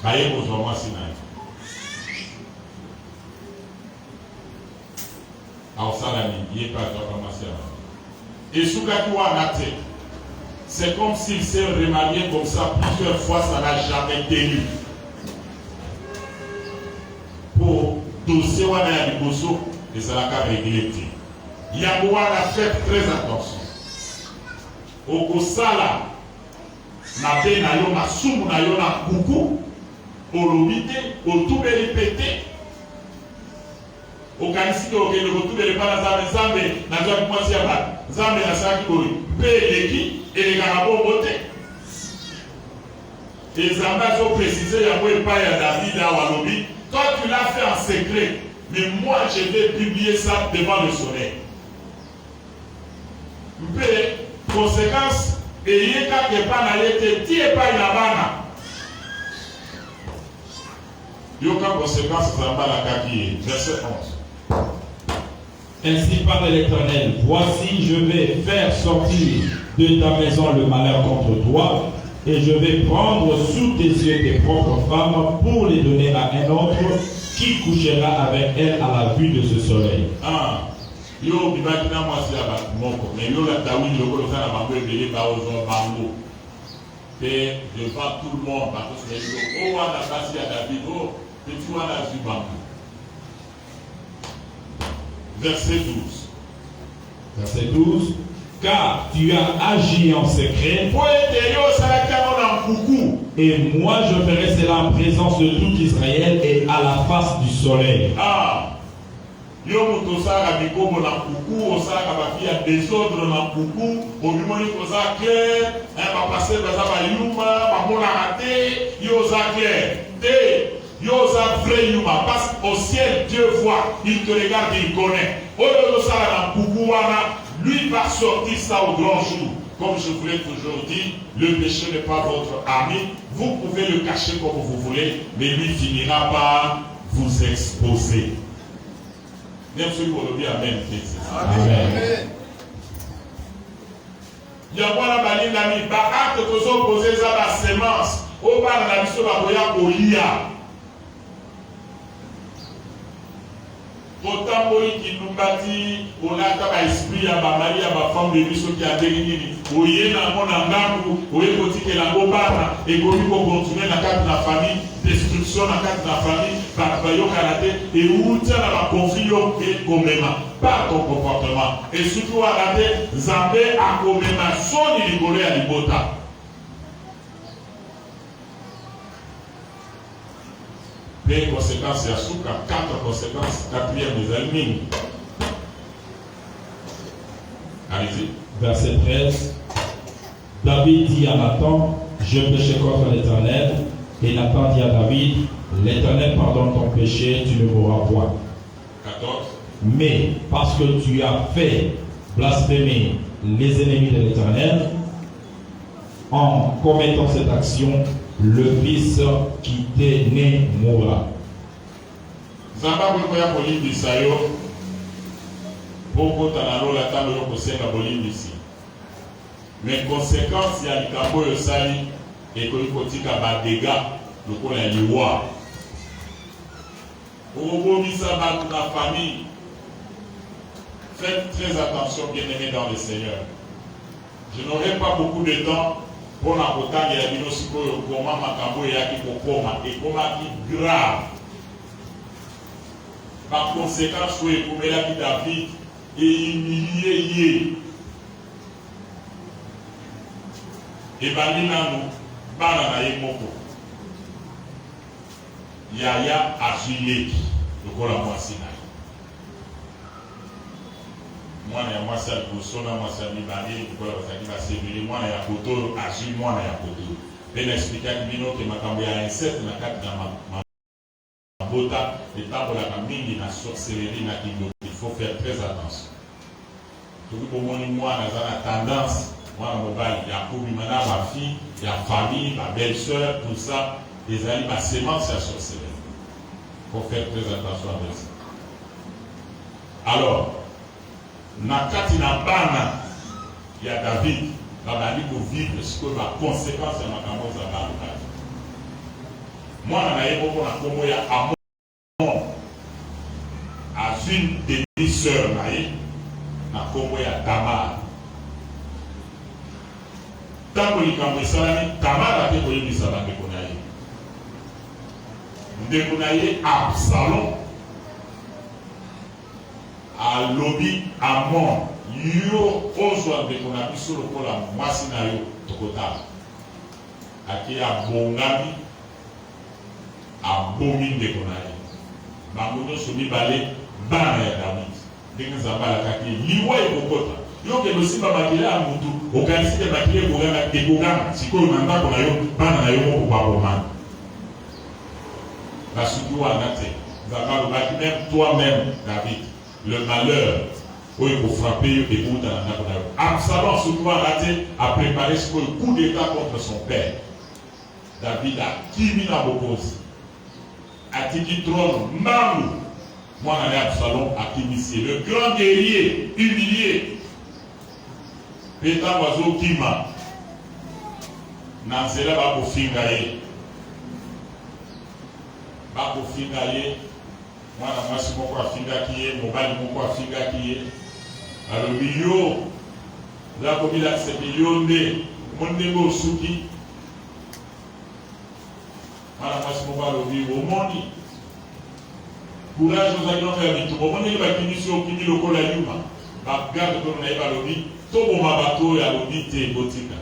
baye kozwa mwasi na ye aosala nini ye mpe azwaka mwasi ya mo esukaki wana te. C'est comme s'il s'est remarié comme ça plusieurs fois, ça n'a jamais tenu. Pour dossier wana ya liboso, et ça l'a réglé. Yango a fait très attention. Okosala na be na yo masumu na yo na kuku, olobite, otubeli pete. Okanisi ke okende kotubeli pa na zambe zambe na zwa kumasi ya ba zambe na saki boy pe leki et les garabos votés. Et Zamba ont précisé il n'y a pas à David à Walobi. Toi tu l'as fait en secret, mais moi je vais publier ça devant le soleil. Mais conséquence, et il y a quelque part dans l'été, tu n'es pas là-bas. Il y a une conséquence, Zamba la kaki, verset 11. Ainsi parle l'Éternel, voici je vais faire sortir de ta maison le malheur contre toi, et je vais prendre sous tes yeux tes propres femmes pour les donner à un autre qui couchera avec elles à la vue de ce soleil. Ah, yo bibakina mwasi ya bakumoko, mais yo la David yo kolo kana bango ebele ba ozo bango. Et devant tout le monde, parce que yo o wana basi ya David o, petit wana zu bango. Verset 12. Verset 12. Car tu as agi en secret, et moi je ferai cela en présence de tout Israël et à la face du soleil. Ah, yo mutosaka bikomo na kuku, osaka bafia désordre na kuku, obimoni koza clair, ba passer baza ba yuma, ba mona raté, yo za clair. Yo za vrai yuma, parce qu'au ciel Dieu voit, il te regarde, il connaît. Oyo osaka na kuku wana. Lui va sortir ça au grand jour. Comme je vous l'ai toujours dit, le péché n'est pas votre ami. Vous pouvez le cacher comme vous voulez, mais lui finira par vous exposer. Même si vous le dites, Amen. Amen. Il y a pas la baline d'ami. Bah, acte que vous opposez à la sémence. Au bas de la mission, au lia. Otamboli kinumbati olaka ba esprit ya ba mari ya ba femme de biso ki adeli nini oyena mona ngangu oyekotike la ngobana ekomi ko continuer na kati na famille destruction na kati na famille ba yoka na te et utia na ba conflit yo ke komema par ton comportement et surtout à la te Nzambe akomema soni likolo ya libota. Les conséquences, il y a souka, 4 conséquences, 4e des ennemis. Allez-y. Verset 13. David dit à Nathan, je péchais contre l'Éternel. Et Nathan dit à David, l'Éternel pardonne ton péché, tu ne mourras point. 14. Mais parce que tu as fait blasphémer les ennemis de l'Éternel, en commettant cette action, le fils qui t'est né mourra. Zamba koya bolimbisa yo pokota na lola talo yo kosenga bolimbisi. Mais conséquence ya likambo yo sali ekoki kotika ba dégâts lokola ya liwa. Obomisa bato na famille. Faites très attention, bien-aimés dans le Seigneur. Je n'aurai pas beaucoup de temps pour la botane ya bino sikoyo koma makambo ya ki kokoma ekoma ki grave. Par conséquent, soyez pour David et humilié. Et Balinano, Banana et Moko. yaya azwileki lokola mwasi na ye. Mwana ya mwasi ya liboso na mwasi ya mibale lokola bazalaki basebele mwana ya poto azwi mwana ya poto. Mpe naexplikaki bino ke makambo ya insecte na kati na mabota etambolaka mingi na sorcellerie na kindoki. Il faut faire très attention. Toki bomoni mwana aza na tendance mwana mobali ya kobima na bafille ya famille babelle-sœur tout ça ezali basemence ya sorcellerie. Il faut faire très attention avec ça. Alors na kati na bana ya David babandi kovivre sikoyo baconséquence ya makambo za balukaki. Mwana na ye moko na kombo ya Amon azwi demi-sœur na ye na kombo ya Tamar. Ntango likambo esalami Tamar ate koyebisa bandeko na ye. Ndeko na ye Absalom alobi Amon yo ozwa ndeko na biso lokola mwasi na yo tokotala. Ake abongami abomi ndeko na ye. Bango nyonso mibale bana ya David. Ndenge Nzambe alakaki liwa ekokota. Yo ke losimba makila ya mutu okanisike makila ekogana sikoyo na ndako na yo bana na yo moko babomana. Basuki wana te. Nzambe alobaki même toi-même David le malheur où il faut frapper et pour dans la Absalom surtout a préparé ce coup d'état contre son père. David a kimi na bokosi a tiki trône Mamou. Moi on a Absalom a kimi le grand guerrier humilié. Péta oiseau kima Nanzela ba kofingaye ba kofingaye. Mwana mwasi moko afingaki ye mobali moko afingaki ye alobi yo za kobilakisa yo nde mondenge osuki. Mwana mwasi moko alobi omoni courage ozalaki noko ya bitumba omoni bakimisi okimi lokola yuma bagarde kono na ye balobi toboma bato oyo alobi te ekotika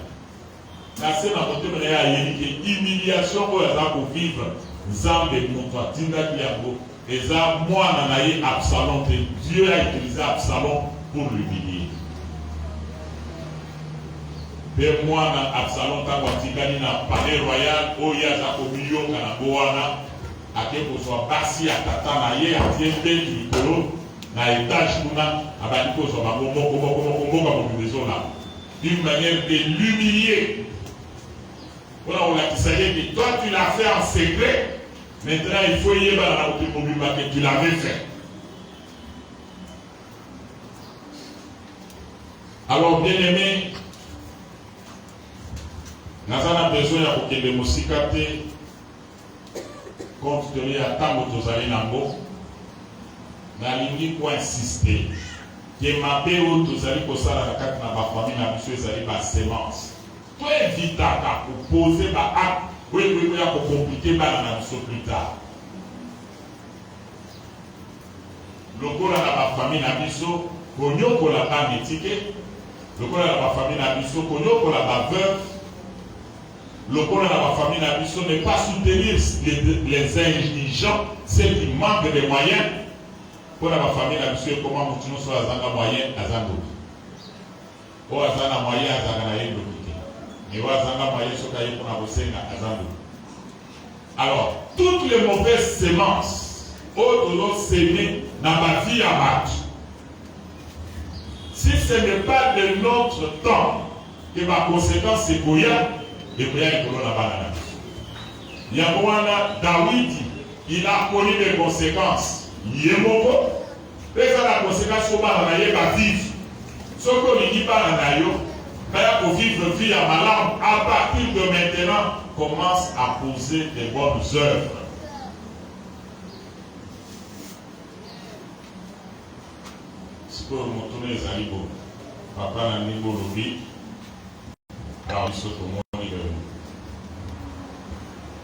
na se na motema na ye ayebi ke humiliation oyo aza kovivre Nzambe moto atindaki yango. Eza mwana na ye Absalom, Dieu a utilisé Absalom pour l'humilier. Pe mwana Absalom tango atikali na palais royal oyo aza komiyoka na bowana ake kozwa basi ya tata na ye atie mbeki likolo na étage kuna abandi kozwa bango moko mobimezola d'une manière de l'humilier. Voilà, on l'a dit, toi tu l'as fait en secret. Maintenant, il faut y aller que tu l'avais fait. Alors, bien aimé, nous avons besoin de Mosikate, compte tenu à Tango Tozali Nambo, nalingi pour insister que ma péo Tozali Kosala na kati na ba famille na biso ezali ba sémence. Toi évitaka pour poser ba acte. Oui, il a pour compliquer la chose plus tard. Le coup là la famille n'a biso, konyo ko la ba métiqué. Le coup là la famille n'a biso, konyo ko la ba veuve. Le coup là la famille n'a biso ne pas soutenir les indigents, ceux qui manquent de moyens. Pour la famille n'a biso comment continuer sur la zanga moyen azando. O azana moyen azana na yendo. Alors, toutes les mauvaises semences, autres sémées dans ma vie à battre. Si ce n'est pas de notre temps que ma conséquence c'est Goya, et Goya est pour la banane. Yamouana David, il a connu les conséquences. Yemoko, et ça la conséquence au bas dans la vivre. Ce qu'on dit pas dans la pour vivre vie à malade, à partir de maintenant, commence à poser des bonnes œuvres. Ce que mon tourné les alibos, papa n'a ni beau lobby, car il se tombe au niveau.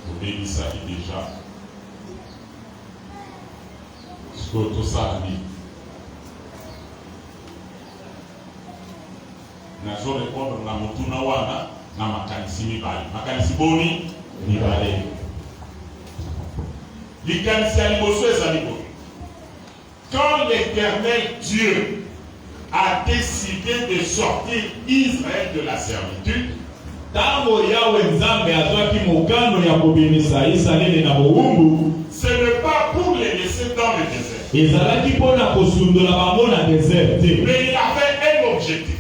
Vous bénissez ça déjà. Ce que tout ça dit. Nazo répondre na mutuna wana na makanisi mibali. Makanisi boni mibali. Quand l'Éternel Dieu a décidé de sortir Israël de la servitude, ce n'est pas pour les laisser dans le désert. Mais il avait un objectif.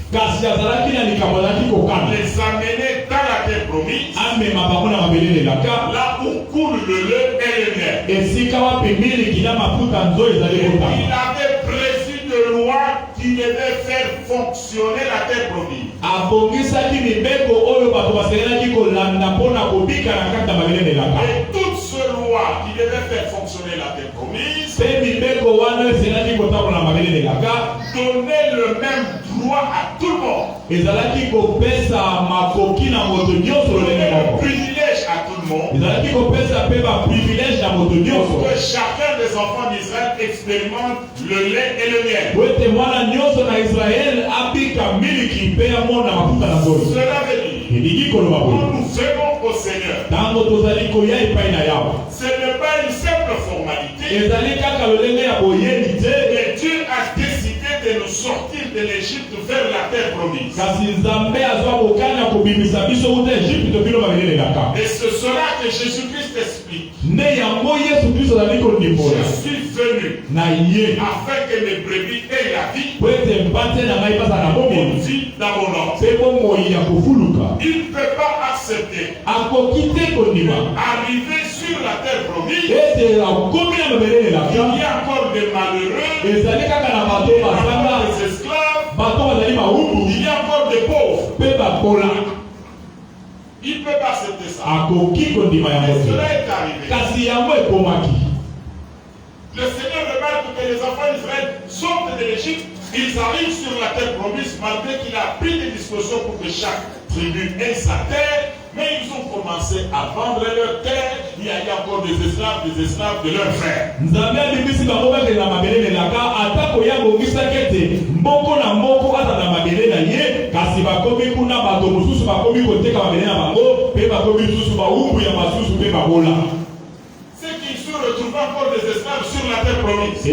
Les amener dans la terre promise, là où coule le lait et le miel. Et il avait prévu de loi qui devait faire fonctionner la terre promise. Et toute ce loi qui devait faire fonctionner la terre promise donnait le même droit à tout le monde. Privilège à tout le monde. Pour que chacun des enfants d'Israël expérimente le lait et le miel. Cela veut dire, quand nous venons au Seigneur, ce n'est pas une simple formalité, mais Dieu a décidé de nous sortir de l'Égypte vers la terre promise. Et c'est cela que Jésus-Christ explique. Je suis venu afin que mes brebis aient la vie, on vit dans mon nom. Il ne peut pas accepter arriver sur la terre promise. Il y a encore des malheureux, des esclaves, il y a encore des pauvres. Il ne peut pas accepter ça. Mais cela est arrivé. Le Seigneur remarque que les enfants d'Israël sortent de l'Égypte, ils arrivent sur la terre promise malgré qu'il a pris des dispositions pour que chaque tribu ait sa terre. Mais ils ont commencé à vendre leur terre. Il y a encore des esclaves de leurs frères. Ceux qui se retrouvent encore des esclaves sur la terre promise.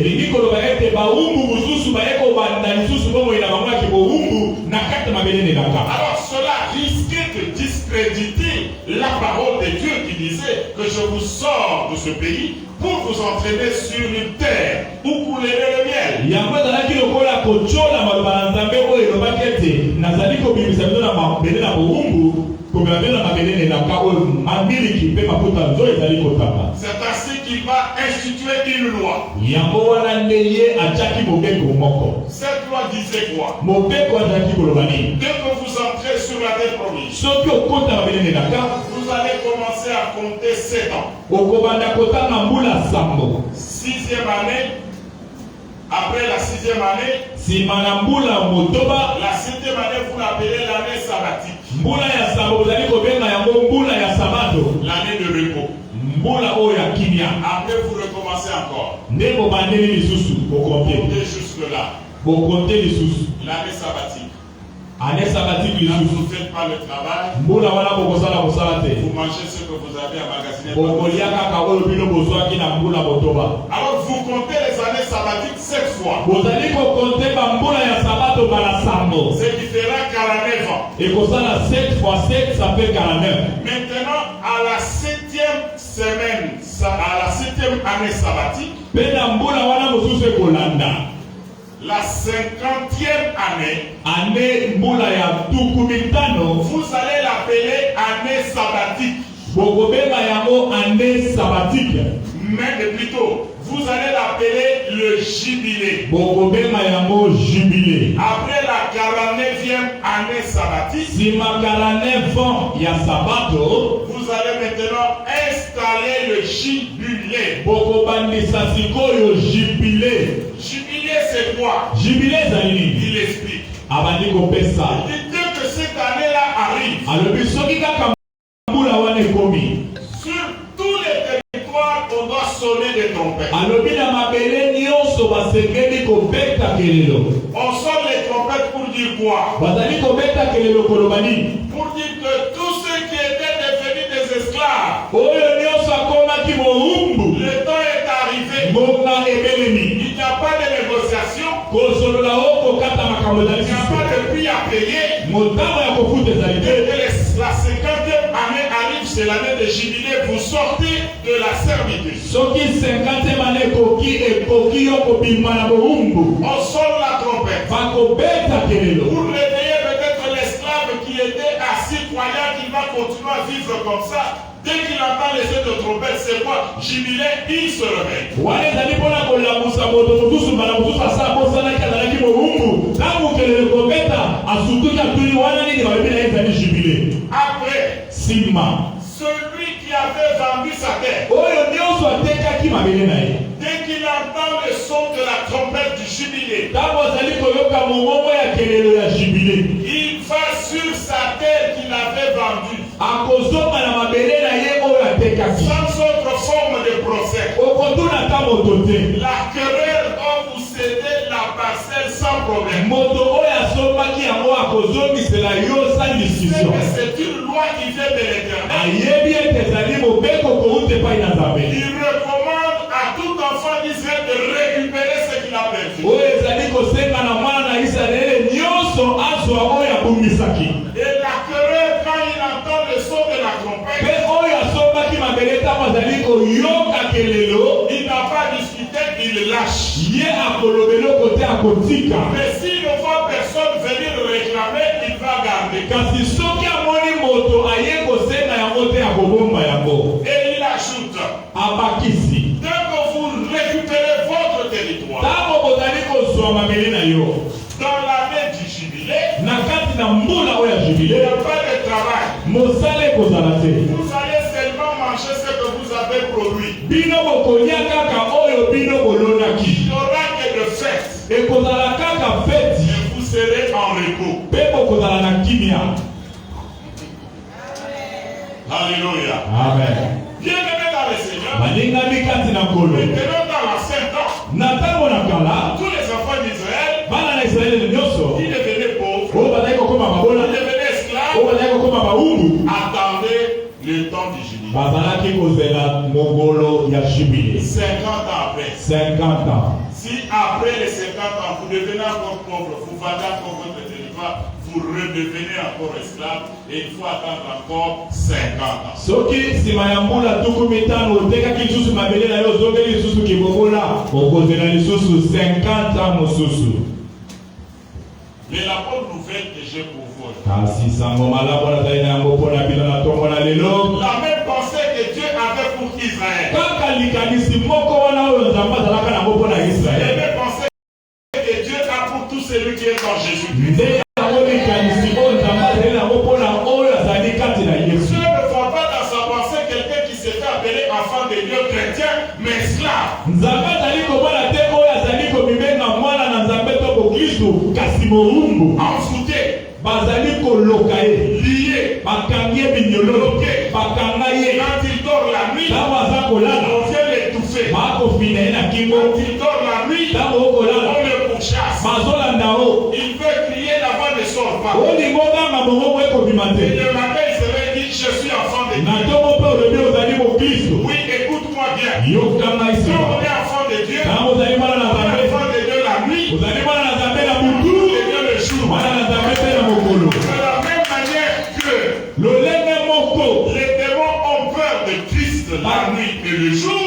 Alors cela risquait de discréditer la parole de Dieu qui disait que je vous sors de ce pays pour vous entraîner sur une terre où couler le miel. C'est ainsi qu'il va instituer une loi. Cette loi disait quoi? Dès que vous entrez sur la terre promise, vous allez commencer à compter 7 ans. 6e année. Après la 6e année, la 7e année, vous l'appelez l'année sabbatique. L'année de repos. Après, vous recommencez encore. Comptez jusque-là. L'année sabbatique. Là, vous ne faites pas le travail. Vous mangez ce que vous avez emmagasiné. Alors vous comptez les années sabbatiques 7 fois. Ce qui fera 49 ans. 7 fois 7, ça fait 49. Maintenant, à la 7e semaine, à la 7e année sabbatique, la 50e année, vous allez l'appeler année sabbatique. Mais plutôt, vous allez l'appeler le jubilé. Après la 49e année sabbatique, vous allez maintenant installer le jubilé. Jubilé, c'est quoi? Il explique. Il dit que cette année-là arrive. Sur tous les territoires, on doit sonner des trompettes. On sonne les trompettes pour dire quoi? Pour dire que tous ceux qui étaient devenus des esclaves, le temps est Il n'y a pas de prix à payer. La 50e année arrive, c'est l'année de jubilé. Vous sortez de la servitude. On sonne la trompette. Pour réveiller peut-être l'esclave qui était assis, croyant qu'il va continuer à vivre comme ça. Dès qu'il entend les sons de trompette, c'est quoi? Jubilé, il se réveille. Après, celui qui avait vendu sa terre, dès qu'il entend le son de la trompette du jubilé, il va sur sa terre qu'il avait vendue. Sans autre forme de procès. L'acquéreur va vous céder la parcelle sans problème. C'est une loi qui vient de l'Éternel. Il recommande à tout enfant d'Israël de récupérer ce qu'il a perdu. Et l'acquéreur, quand il entend le son de la trompette, il n'a pas discuté, il lâche. Mais s'il ne voit personne venir réclamer, il va garder. Et il ajoute, dès que vous récupérez votre territoire, dans l'année du jubilé, il n'y a pas de travail. Vous allez seulement manger ce que vous avez produit. Il n'y aura que de fêtes. Et vous serez en repos. Alléluia. Amen. Bien-aimés dans le Seigneur, maintenant dans l'ancien temps, tous les enfants d'Israël, ils devenaient pauvres, ils devenaient esclaves, attendaient le temps du jubilé. 50 ans après. 50 ans. Si après les 50 ans, vous devenez encore pauvre, vous vendez encore votre territoire, vous redevenez encore esclave, et il faut attendre encore 50 ans. Mais la bonne nouvelle que j'ai pour vous, la même pensée que Dieu avait pour Israël, la même pensée que Dieu a pour tout celui qui est en Jésus-Christ. Dieu ne voit pas dans sa pensée quelqu'un qui s'est fait appeler enfant de Dieu chrétien, mais esclave. Envoûté, lié, bloqué. Quand il dort la nuit, on vient l'étouffer. Quand il dort la nuit, on le pourchasse. Il veut crier, la voix ne sort pas. Et le matin, il se réveille, dit, je suis enfant de Dieu. Oui, écoute-moi bien. Quand on est enfant de Dieu, on est enfant de Dieu la nuit, on est enfant de Dieu le jour. De la même manière que les démons ont peur de Christ la nuit et le jour,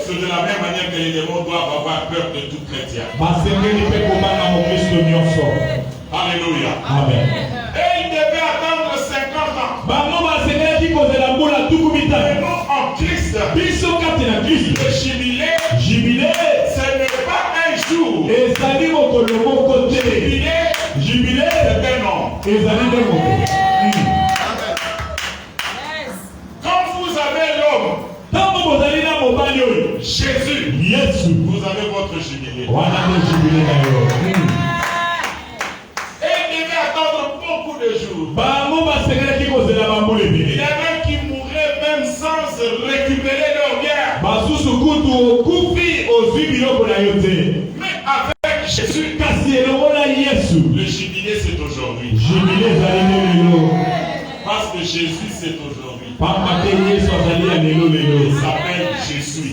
c'est de la même manière que les démons doivent avoir peur de tout chrétien. Alléluia. Amen. Et il devait attendre 50 ans. Et nous en Christ, le jubilé, ce n'est pas un jour. Jubilé, c'est un an. Quand vous avez l'homme, Jésus, vous avez votre jubilé. Et il devait attendre beaucoup de jours. Il y en a qui mouraient même sans récupérer leur bien. Mais avec Jésus, le jubilé c'est aujourd'hui. Parce que Jésus c'est aujourd'hui. Il s'appelle Jésus.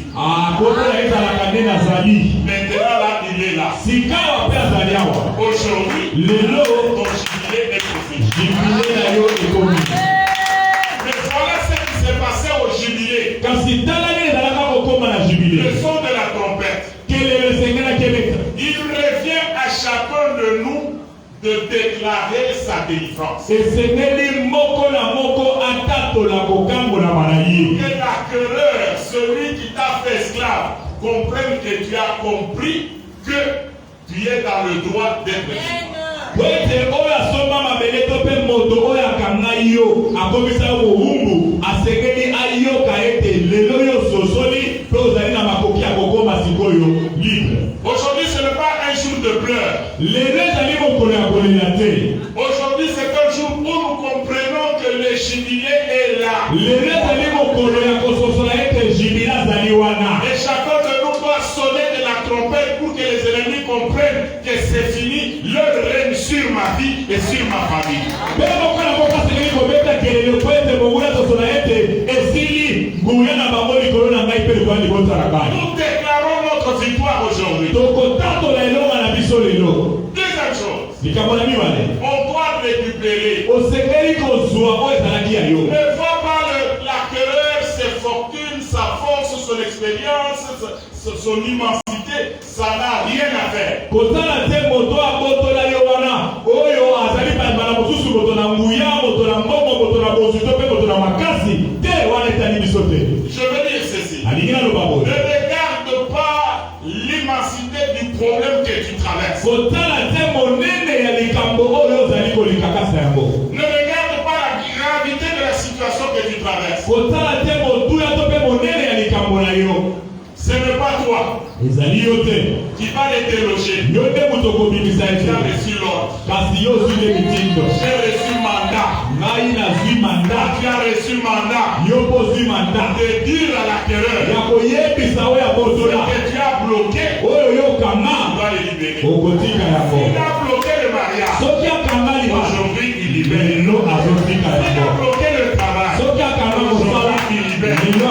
Maintenant là, il est là. Aujourd'hui, ton jubilé est prophétique. Mais voilà ce qui s'est passé au jubilé. Le son de la trompette. Il revient à chacun de nous de déclarer sa délivrance. Que l'acquéreur, celui qui t'a fait esclave, comprenne que tu as compris que tu es dans le droit d'être libre. Aujourd'hui, ce n'est pas un jour de pleurs. Aujourd'hui, c'est un jour où nous comprenons que le jubilé est là. Et chacun de nous doit sonner de la trompette pour que les ennemis comprennent que c'est fini leur règne sur ma vie et sur ma famille. Nous déclarons notre victoire aujourd'hui. Deuxième chose, on doit récupérer. Ne vois pas l'acquéreur, ses fortunes, sa force, son expérience, son immensité, ça n'a rien à faire. Je veux dire ceci. Ne regarde pas l'immensité du problème que tu traverses. Ne regarde pas la gravité de la situation que tu traverses. Ce n'est pas toi qui va les déloger. Tu as reçu l'ordre. J'ai reçu mandat. Tu as reçu mandat de dire à l'acquéreur que tu as bloqué. Tu vas les libérer. Il a bloqué le mariage. Aujourd'hui, il libère. Il a bloqué le travail. Aujourd'hui, il libère. Il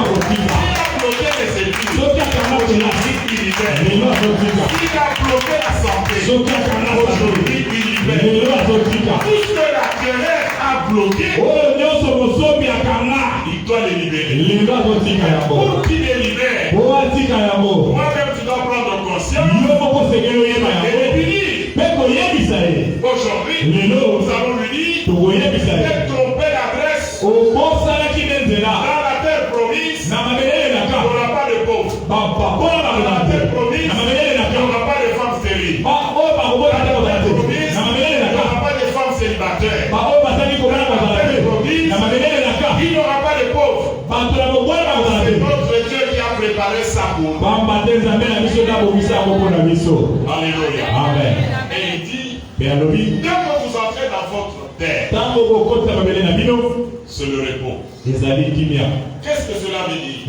a bloqué les études. Aujourd'hui, il libère. Il a bloqué la santé. Aujourd'hui, il libère. Tout ce que l'acquéreur a bloqué, il doit les libérer. Pour qu'il les libère, toi-même tu dois prendre conscience et lui dire. Aujourd'hui, nous allons lui dire de tromper l'adresse dans la terre promise. On n'aura pas de pauvres. Dans la terre promise, on n'aura pas de femmes stériles. Dans la terre promise, on n'aura pas de femmes célibataires. Dans la terre promise, il n'y aura pas de pauvres. C'est notre Dieu qui a préparé ça pour nous. Alléluia. Amen. Et il dit, dès que vous entrez dans votre terre, c'est le repos. Qu'est-ce que cela veut dire?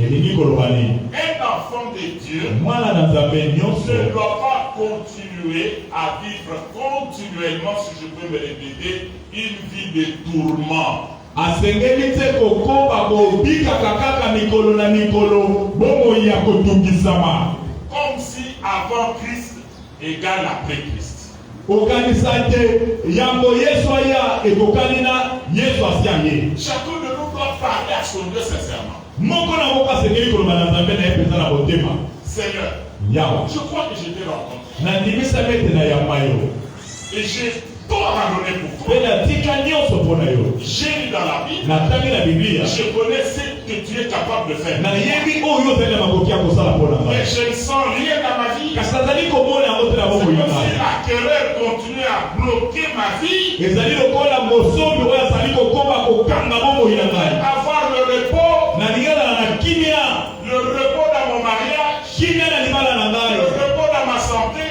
Un enfant de Dieu ne doit pas continuer à vivre continuellement, si je peux me répéter, une vie de tourment. Comme si avant Christ égale après Christ. Chacun de nous doit parler à son Dieu sincèrement. Seigneur, je crois que je t'ai rencontré. Et j'ai tout abandonné pour toi. J'ai lu dans la Bible. Je connais ce que tu es capable de faire. Mais je ne sens rien dans ma vie. C'est comme si l'acquéreur continue à bloquer ma vie. Avoir le repos. Le repos dans mon mariage. Le repos dans ma santé.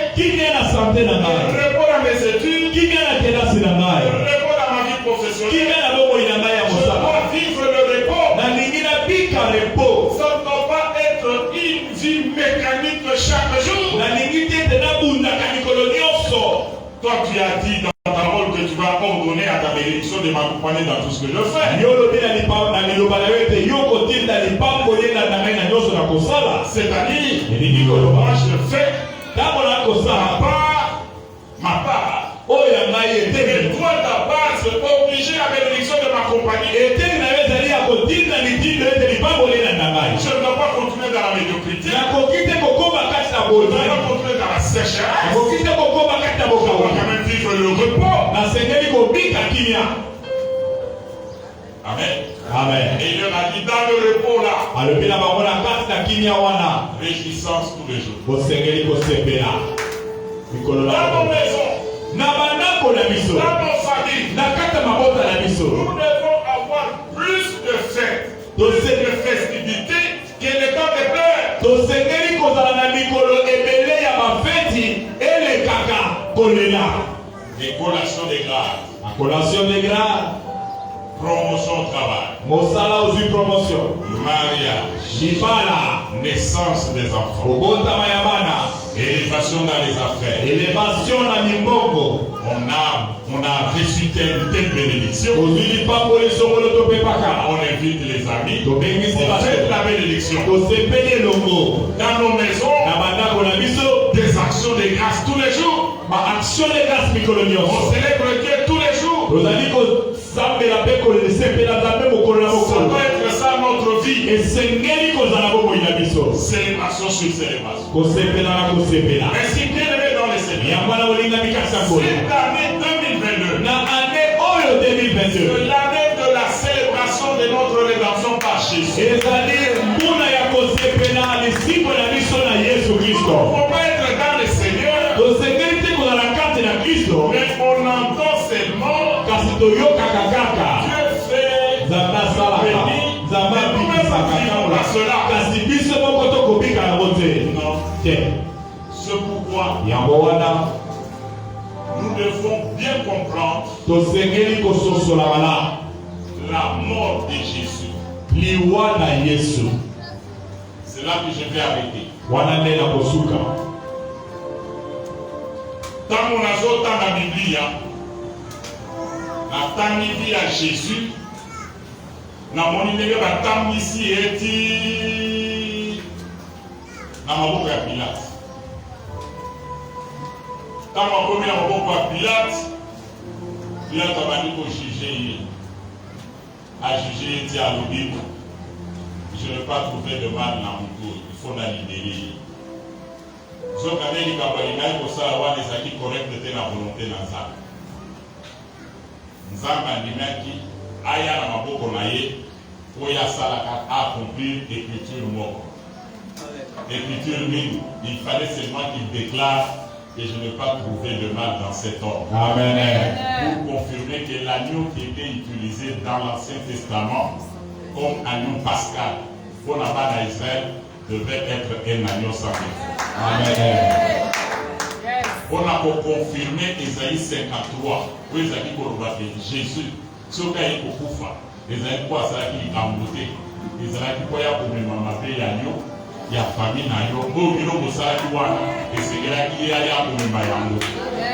Le repos dans mes études. Le repos dans ma vie professionnelle. Je dois vivre le repos. Ça ne doit pas être une vie mécanique chaque jour. Toi, tu as dit dans ta parole que tu vas ordonner à ta bénédiction de m'accompagner dans tout ce que je fais. c'est-à-dire, moi je fais ma part. Et toi, ta part, je n'ai pas obligé la bénédiction de m'accompagner. Je ne dois pas continuer dans la médiocrité. Je ne dois pas continuer dans la sécheresse. Je dois quand même vivre le repos. Amen. Amen. Et il leur a dit dans le repos là, réjouissance tous les jours. Dans nos maisons, dans nos familles, nous devons avoir plus de fêtes, plus de festivités que le temps de pleurs. Des collations de grâce. Promotion au travail. Mariage. Naissance des enfants. Élévation dans les affaires. On a reçu telle bénédiction. On invite les amis. On fait la bénédiction. Dans nos maisons, des actions de grâce tous les jours. On célèbre Dieu tous les jours. Ça doit être ça notre vie. Célébration sur célébration. Ainsi, bien aimé dans les Seigneurs, cette année 2022, c'est l'année de la célébration de notre rédemption par Jésus. Il ne faut pas être dans le Seigneur, mais on entend seulement Dieu fait non. Ce pourquoi nous devons bien comprendre la mort de Jésus. C'est là que je vais arrêter. Dans mon azo, dans la Bible, la vie à Jésus, na moni ndenge batambisi eti na maboko ya Pilate. Tant akomi na maboko ya Pilate, Pilate abandi kojuge ye. A juger eti alobi, je ne vais pas trouver de mal na moto, il faut la libérer. Zokande likambo lingai kosala wana ezalaki correct te na volonté na Nzambe. Nzambe andimaki aya na maboko na ye oyo asalaka accomplir écriture moko. Écriture mingi, il fallait seulement qu'il déclare et je n'ai pas trouvé de mal dans cet ordre. Amen. Pour confirmer que l'agneau qui était utilisé dans l'Ancien Testament comme agneau pascal pour la base d'Israël devait être un agneau sans défaut. Amen. On a confirmé Isaïe 53, où il a dit que Jésus, ce qu'il a dit pour Koufa, il a dit quoi ça qui est embouté, il a dit quoi il y a pour me manger, il y a famille, il y a beau il y a et c'est là qu'il y a pour me manger.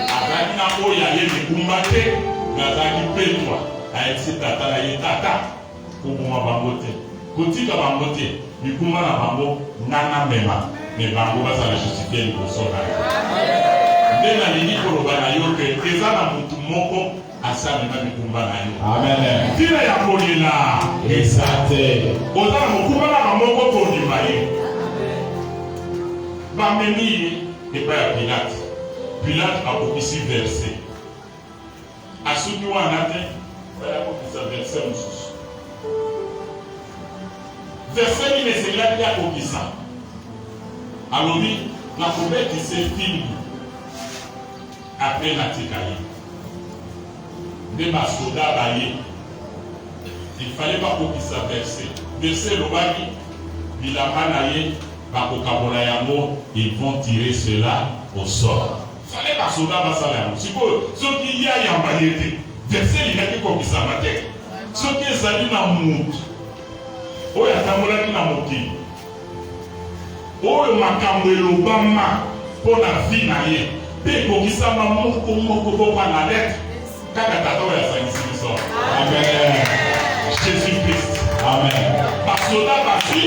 Après, il y a des combattre, il y a des pétois, il y a des tata, il y a des tata, pour me manger. Quand il y a des bamboté, il y a des bambo, nana mema, mais bambo va se justifier le soleil. Amen. Tina ya kolila esate. Ozana mokuma na moko kodima ye. Bameni et pas Pilate. Pilate a obéi verset. Asuki wana te, voilà ko verset mususu. Verset ni mesela ya obisa. Alobi na kobeki se film. Après la tikaye, des soldats baillés, il fallait pas qu'on puisse verser. Verser le wagi, bilamanaye, bakokabola yango, ils vont tirer cela au sort. Il fallait pas soldats basala. Si ceux qui y a yambayete, verser les gens qui comme ça matin. Ceux qui sont na mout, oh yatamola ki na moti, oh makambelo bama pour la vie na ye. Amen. Jésus-Christ. Amen. Basoda basi,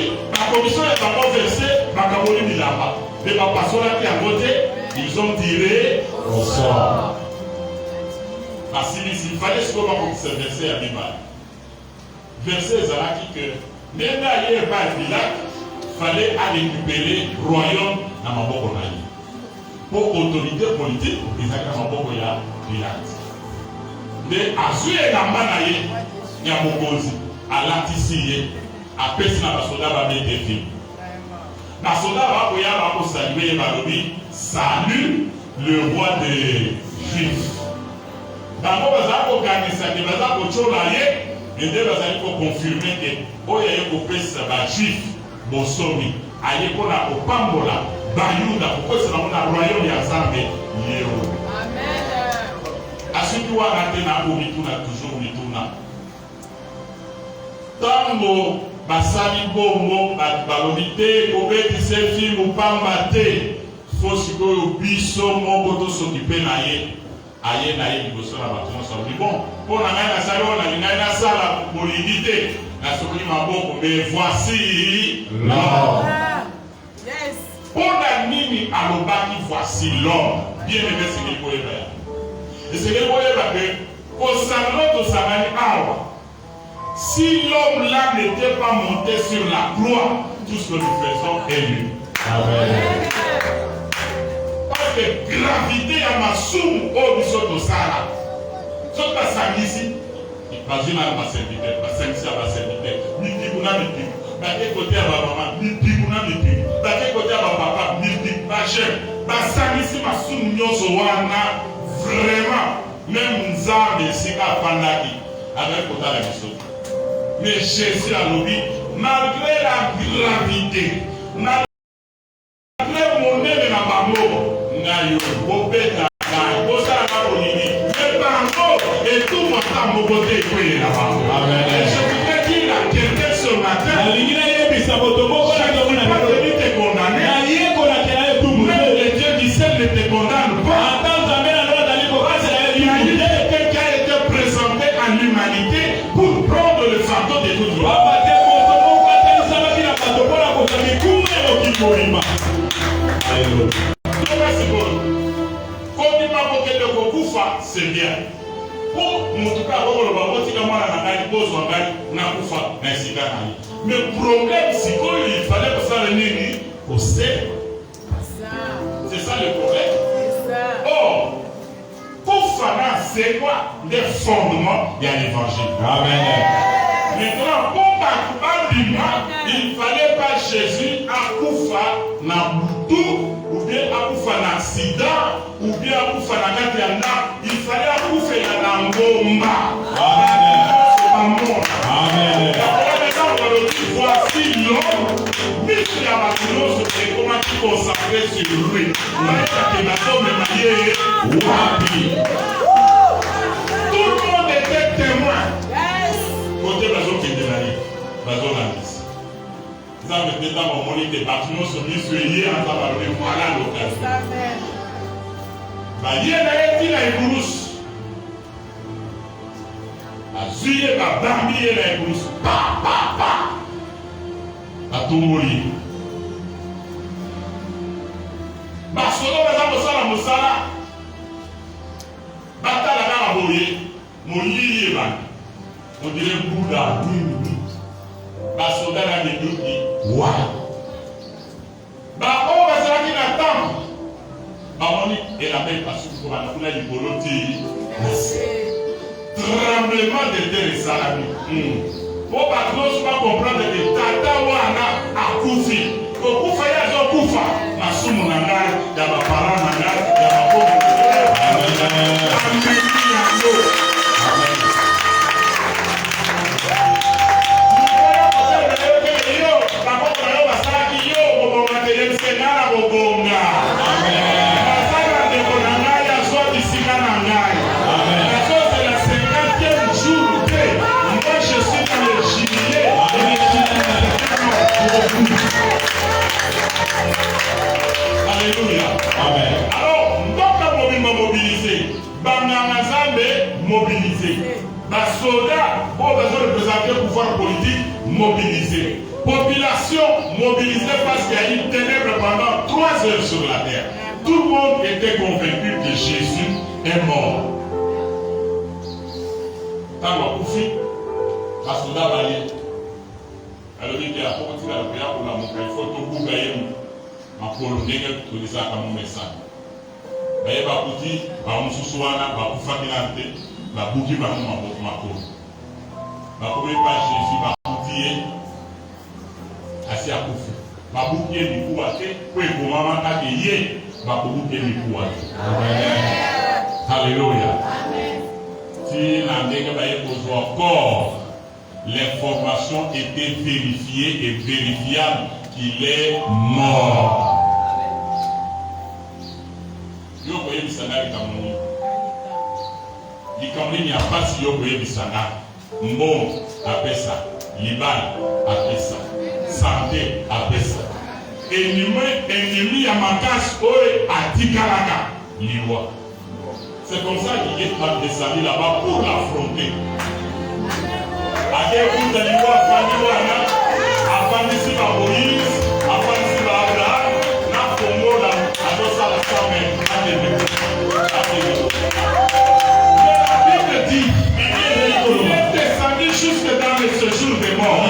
commission est d'abord versée, Bakaboli Milamba. Mais ma passion là qui a voté, ils ont tiré au sort. Parce qu'il fallait ce qu'on se verser à Bible. Verset Zalaki que même là, il n'y a pas de village, il fallait aller récupérer le royaume dans Maboko Naï. Pour autorité politique, ils ont Maboko ya village. Mais à ce moment-là, il y a Mokozi, à l'Antissier, à Pessina, à Soda, à Bétéfi. Na Soda, à Boya, à saluer Balobi, salut le roi des Juifs. Dans le bazar, au Ganissa, le bazar, au Cholaye, les deux bazar, pour confirmer que, oh, il y a un peu de Juif, Bosomi, aïe, qu'on a au Pambola, Bayouda, pourquoi c'est dans le royaume Yazambe, Yéro. À ce qui va rater na Omituna, toujours Omituna. Tango, Basali Bongo, Balomite, Kobeti Selfie, Mupambate, Fosiko, Biso, Mokoto, s'occuper naïe. Aïe, naïe, Biso, la bâtiment, ça dit bon. Pour la main, la salle, on a une salle pour l'unité. La souris m'a bon, mais voici l'homme. Pour la mini à l'obaki, voici l'homme. Bien aimé, c'est qu'il faut faire. Et c'est que vous voyez que, au salon de Samani Awa, si l'homme là n'était pas monté sur la croix, tout ce que nous faisons est lui. Amen. Parce que gravité à ma soum au biso de Sara. Ce pas ça ici. Imagine à ma serviteur, ma serviteur, ma serviteur. Midi kuna midi. Baké côté à ma maman, midi kuna midi. Baké côté à ma papa, midi. Ma chère, ma serviteur, ma soum nyoso wana. Vraiment, même Nzambe Sika Pandaki avec Kota la Bisso. Mais Jésus a dit, malgré la gravité, malgré mon nez de la bambo, Nayo, Bobeta, Bosa la Bolini, le bambo et tout mon temps, mon côté, oui, la bambo. Et je voudrais dire à quelqu'un ce matin, je te condamner, même le Dieu du ciel ne te condamne pas. L'humanité pour prendre le fardeau de toute l'homme. C'est bien. Mais le problème, c'est qu'il fallait que ça revienne au ciel. C'est ça le problème. Or, c'est quoi les fondements de l'évangile. Amen. Maintenant, pour il ne fallait pas Jésus à Koufa, na Boutou, ou bien à Koufa na Sida, ou bien à Koufa na Katiana. Il fallait à Koufa na Ngomba. Amen. Amen. Voici l'homme. Puisqu'il y a maintenant ce comment tu consacrer sur lui. Tout le monde était témoin. Côté Bazo qui était là, Bazo Landis. Vous avez été dans mon monite des bâtiments sur l'Israélien en train de voilà l'occasion. Baye na eti na Iburus. Azuye ba bambi na Iburus. Pa pa pa. Atumuri. Basolo baza mosala mosala. Batala na boye. Molili ba. On dirait Bouddha. Basoda na meduki. Wa. Ba o bazaki na temple. Bamoni et la paix parce que la kuna liboloti. Tremblement de terre et salami. Pour pas comprendre que tata wana akufi. Kokufa ya zo kufa. Masumu na ngai ya ba parents na ngai ya ba bobo. Amen. Alléluia. Amen. Alors, donc on mobiliser. Banamazambe mobiliser. Les soldats, pour besoin de représenter le pouvoir politique, mobiliser. Population mobilisée parce qu'il y a eu ténèbres pendant 3 heures sur la terre. Tout le monde était convaincu que Jésus est mort. Tant qu'on confie, parce qu'on a valé. Alors il dit à propos de la prière pour la montagne, il faut tout bouger en polonais que tout ça comme un message. Mais il va vous dire, par un sous-soana, par un familante, par bouger par un makoro. Par combien pas Jésus va vous dire, assez à Koufi. Par bouger du coup à terre, pour que maman a gagné, par bouger du coup à terre. Alléluia. Si l'année que vous avez encore, l'information était vérifiée et vérifiable qu'il est mort. Vous voyez le salaire du Cameroun. Le Cameroun, il n'y a pas si vous voyez le salaire. Mbon appelle ça. Libal appelle ça. Santé appelle ça. Ennemi à ma casse, à Tikalaka. Liwa. C'est comme ça qu'il est descendu là-bas pour l'affronter. Ake kuta liwa afaniwana, afanisi ba Moïse, afanisi ba Abraham, na Congo la adosa la femme, mais la Bible dit, il est descendu jusque dans le séjour des morts.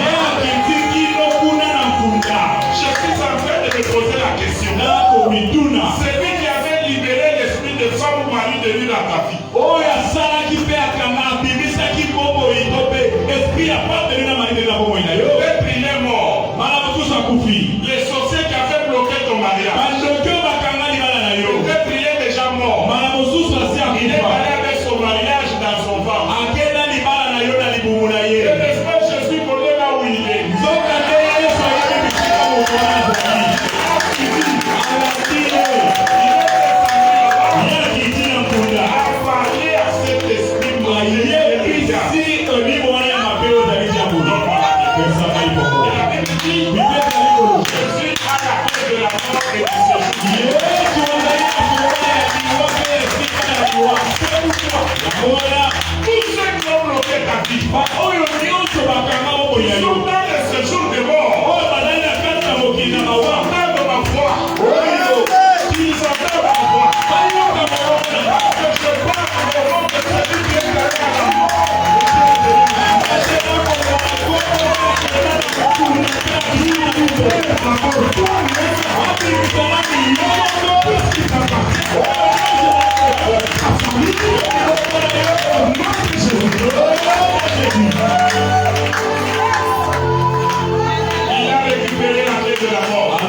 Je suis en train de me poser la question. Celui qui avait libéré l'esprit de femme ou mari de lui dans ta vie. Peut-être il est mort. Les sorciers qui avaient bloqué ton mariage. Peut-être il est déjà mort. Il est allé avec son mariage dans son ventre. Et l'esprit de Jésus connaît là où il est. Tous ceux qui ont bloqué ta vie, ils sont dans le séjour des morts. Ils entendent ma voix. Ils entendent ma voix. Je parle au nom de celui qui est allé à la mort. Il a récupéré la clé de la mort.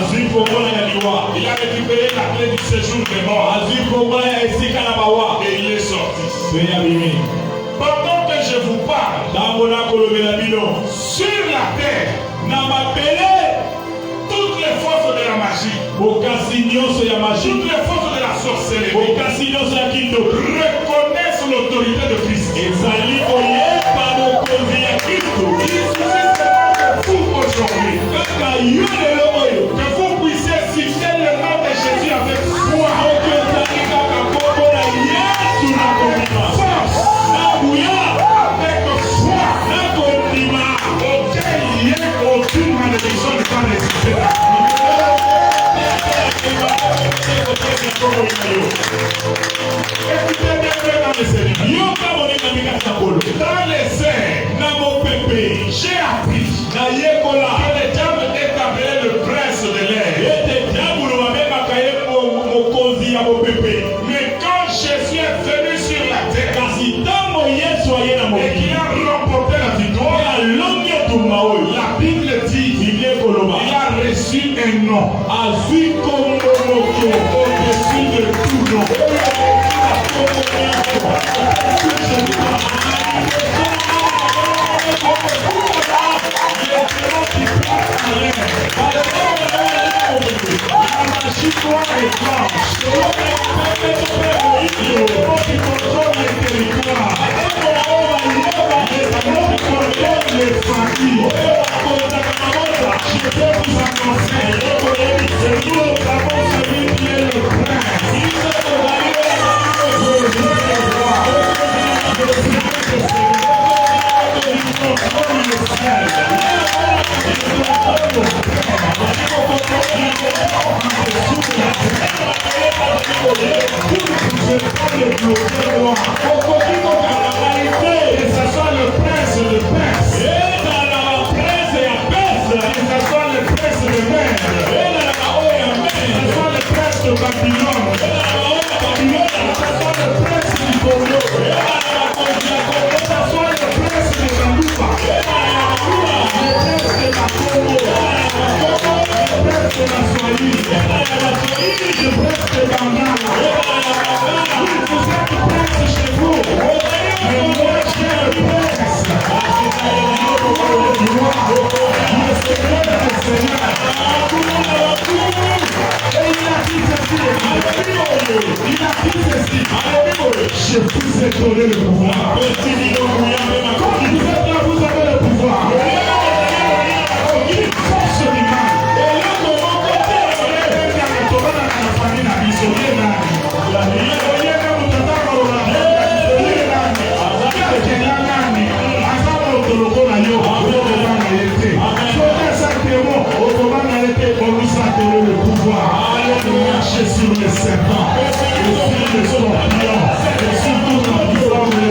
Il a récupéré la clé du séjour des morts. Et il est sorti. Pendant que je vous parle, sur la terre, toutes les forces de la magie, toutes les forces de la sorcellerie reconnaissent l'autorité de Christ. Il suffit de vous aujourd'hui que vous puissiez citer le nom de Jésus avec foi. Force. Avec foi. Auquel il n'y ait aucune malédiction ne va résister. Écoutez bien dans les Seigneurs. Dans les airs, j'ai appris que le diable est appelé le prince de l'air. Mais quand Jésus est venu sur la terre et qu'il a remporté la victoire, la Bible dit qu'il a reçu un nom au-dessus de tout nom. La magie noire et blanche, qui contrôle les territoires, qui contrôle les familles. Je peux vous annoncer, c'est nous Je prends le bloqué moi. Que ce soit le prince de Perse. Que ce soit le prince de Mède. Que ce soit le prince de Babylone. Que ce soit le prince du Congo. Que ce soit le prince de Zalouba. Le prince de la Congo. Le prince de la Swahili. Le prince de Bangala. Oui, vous êtes prince chez vous. Mais moi, j'ai un prince. Le Seigneur des Seigneurs. Et il a dit ceci. Il a dit ceci. Je vous ai donné le pouvoir. Quand vous êtes là, vous avez le pouvoir. Force du mal. Le pouvoir, marcher sur les serpents, et sur les scorpions, et sur toute la puissance de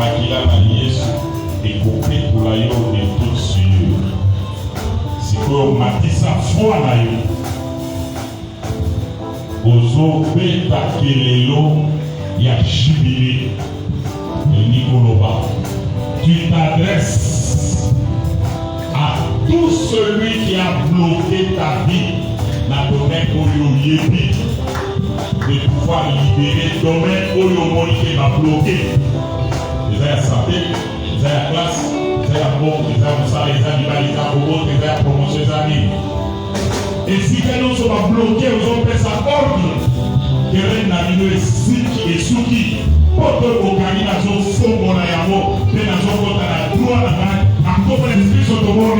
makila na Yesu ekopetola yo de toute sueur. Sikoyo matisa foi na yo ozobeta kelelo ya jubile elingi koloba. Tu t'adresses à tout celui qui a bloqué ta vie dans le domaine Oyo-Yebi, de pouvoir libérer le domaine Oyo-Moni qui va bloquer. Les a santé, les a classe, les a mort, les a moussa, les a liba, les a bobo, les a promotion, les a mis. Et si quelqu'un soit bloqué, vous avez sa ordre, quelqu'un n'a mis le siki et suki, pour que vous gagnez dans son fond, mon ayamo, mais dans son côté, la droite, à quoi l'esprit sont au monde.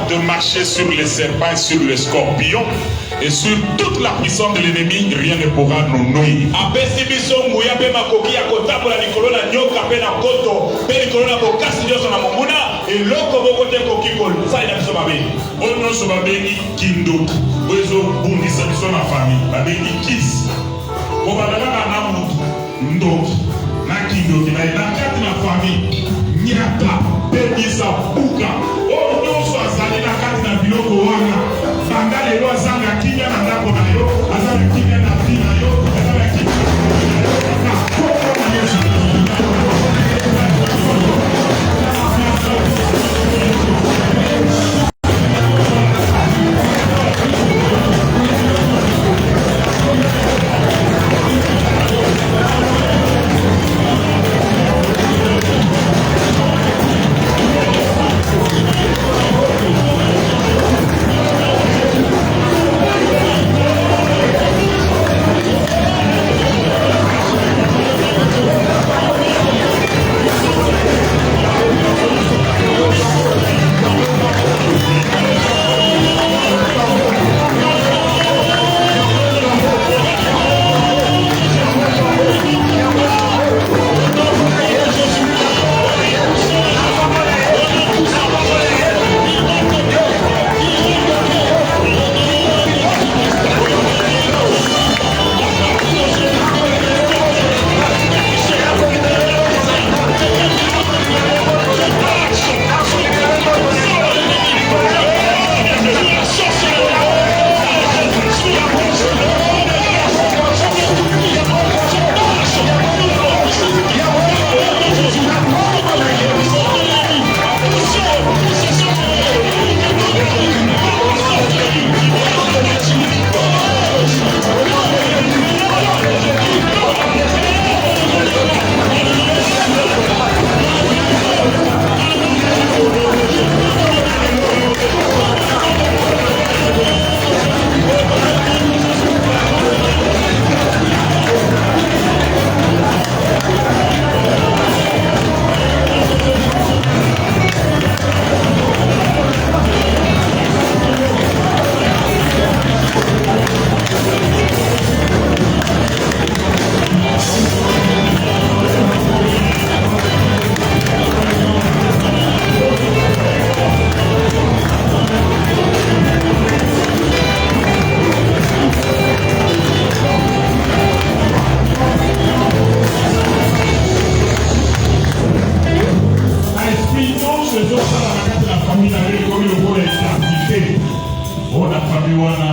De marcher sur les serpents, sur les scorpions et sur toute la puissance de l'ennemi, rien ne pourra nous nuire. Nyata, Bebisa, Buka, oh, non, soit ça, na biloko wana Biwana,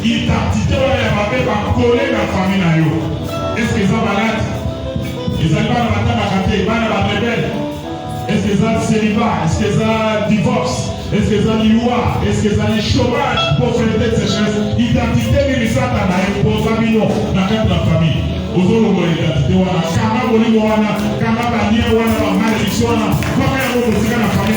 identité va coller la famille. Est-ce qu'ils sont malades? Ils n'ont pas de ils ont rebelle. Est-ce qu'ils ont célibat? Est-ce qu'ils ont divorce? Est-ce qu'ils ont loi? Est-ce qu'ils ont chômage pour faire ces choses? Identité de l'Isatan a imposé dans la famille. Aux autres identité, on a Kama Boli, on a Kama Bania, on a malédiction, on a combien de choses dans la famille?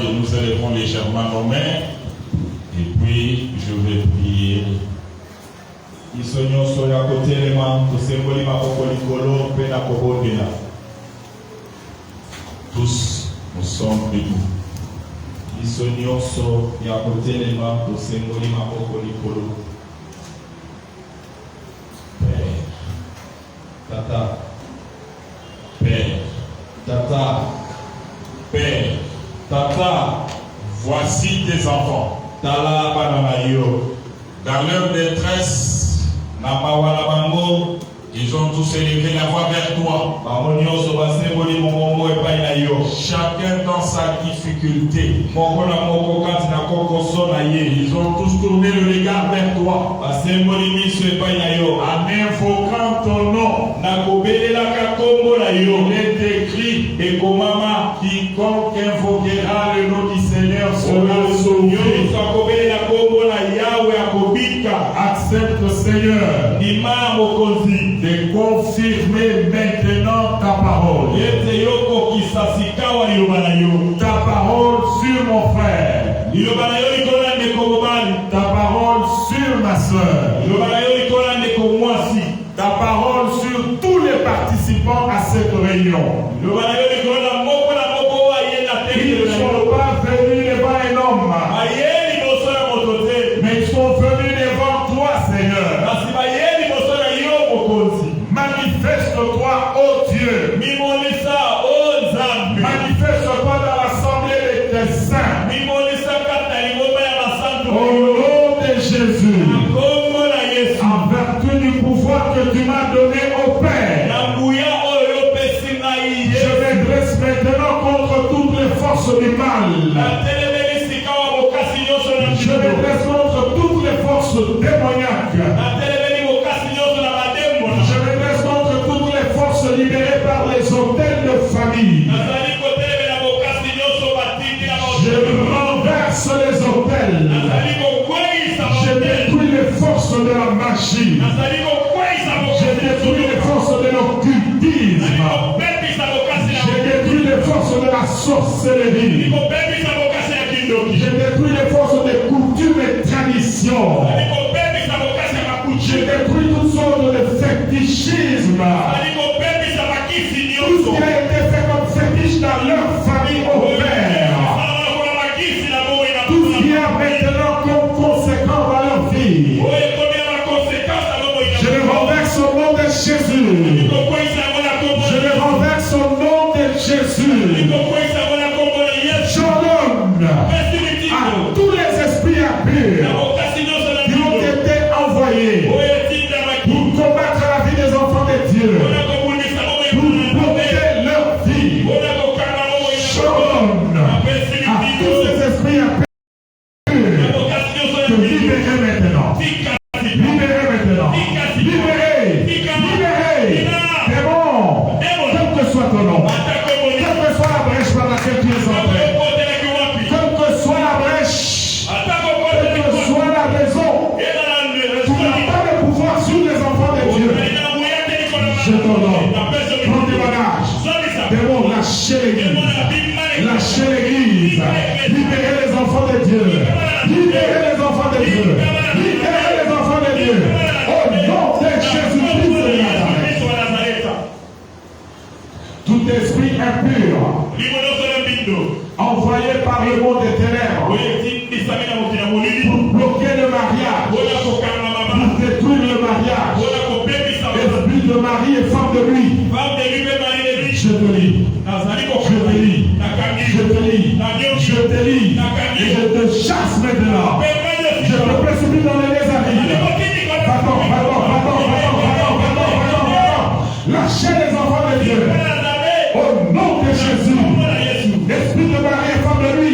Et nous élevons légèrement nos mains. Et puis, je vais prier. Tous, nous sommes debout. Père, Tata, Père, Tata, Père, Tata, voici tes enfants. Tala Banamayo, Dans leur détresse, Namawala Bango, ils ont tous élevé la voix vers toi. Chacun dans sa difficulté. Ils ont tous tourné le regard vers toi. En invoquant ton nom. Quiconque invoquera le nom du Seigneur sera sauvé. Accepte, Seigneur, de confirmer maintenant ta parole. Ta parole sur mon frère. Ta parole sur ma soeur. Ta parole sur tous les participants à cette réunion. Ils ne sont pas venus devant un homme, mais ils sont venus devant toi, Seigneur. Manifeste-toi, ô Dieu. Manifeste-toi dans l'assemblée des saints. Au nom de Jésus, en vertu du pouvoir que tu m'as donné au Père, je me dresse maintenant contre toutes les forces du mal. Je me dresse contre toutes les forces démoniaques. Je me dresse contre toutes les forces libérées par les hôtels de famille. Je renverse les hôtels. Je détruis les forces de la magie. Je détruis les forces de l'occultisme. Je détruis les forces de la sorcellerie. Je détruis les forces des coutumes et traditions. Je détruis toutes sortes de fétichisme. Tout ce qui a été fait comme fétiche dans leur famille au Père. Tout ce qui a maintenant comme conséquence dans leur vie. Je le renverse au nom de Jésus. Je le renverse au nom de Jésus. J'ordonne à tous les esprits impurs qui ont été envoyés pour combattre la vie des enfants de Dieu, pour bloquer leur vie. J'ordonne à tous les esprits impurs de libérer maintenant. Libérez maintenant. Libérez. Libérez. Démon, quel que soit ton nom, quelle que soit la brèche par laquelle tu es entré, quelle que soit la brèche, quelle que soit la raison, tu n'as pas de pouvoir sur les enfants de Dieu. Je t'ordonne, prends tes bagages. Démon, lâchez l'église. Lâchez l'église. Libérez les enfants de Dieu. Libérez les enfants de Dieu. Libérez les enfants de Dieu. Au nom de Jésus-Christ de Nazareth. Tout esprit impur envoyé par le monde des ténèbres pour bloquer le mariage, pour détruire le mariage, esprit de mari et femme de lui, je te lis, je te lis, je te lis, je te lis, et je te chasse maintenant. Je te précipite dans les arides. Lâchez les enfants de Dieu. Au nom de Jésus. Esprit de mari et femme de lui.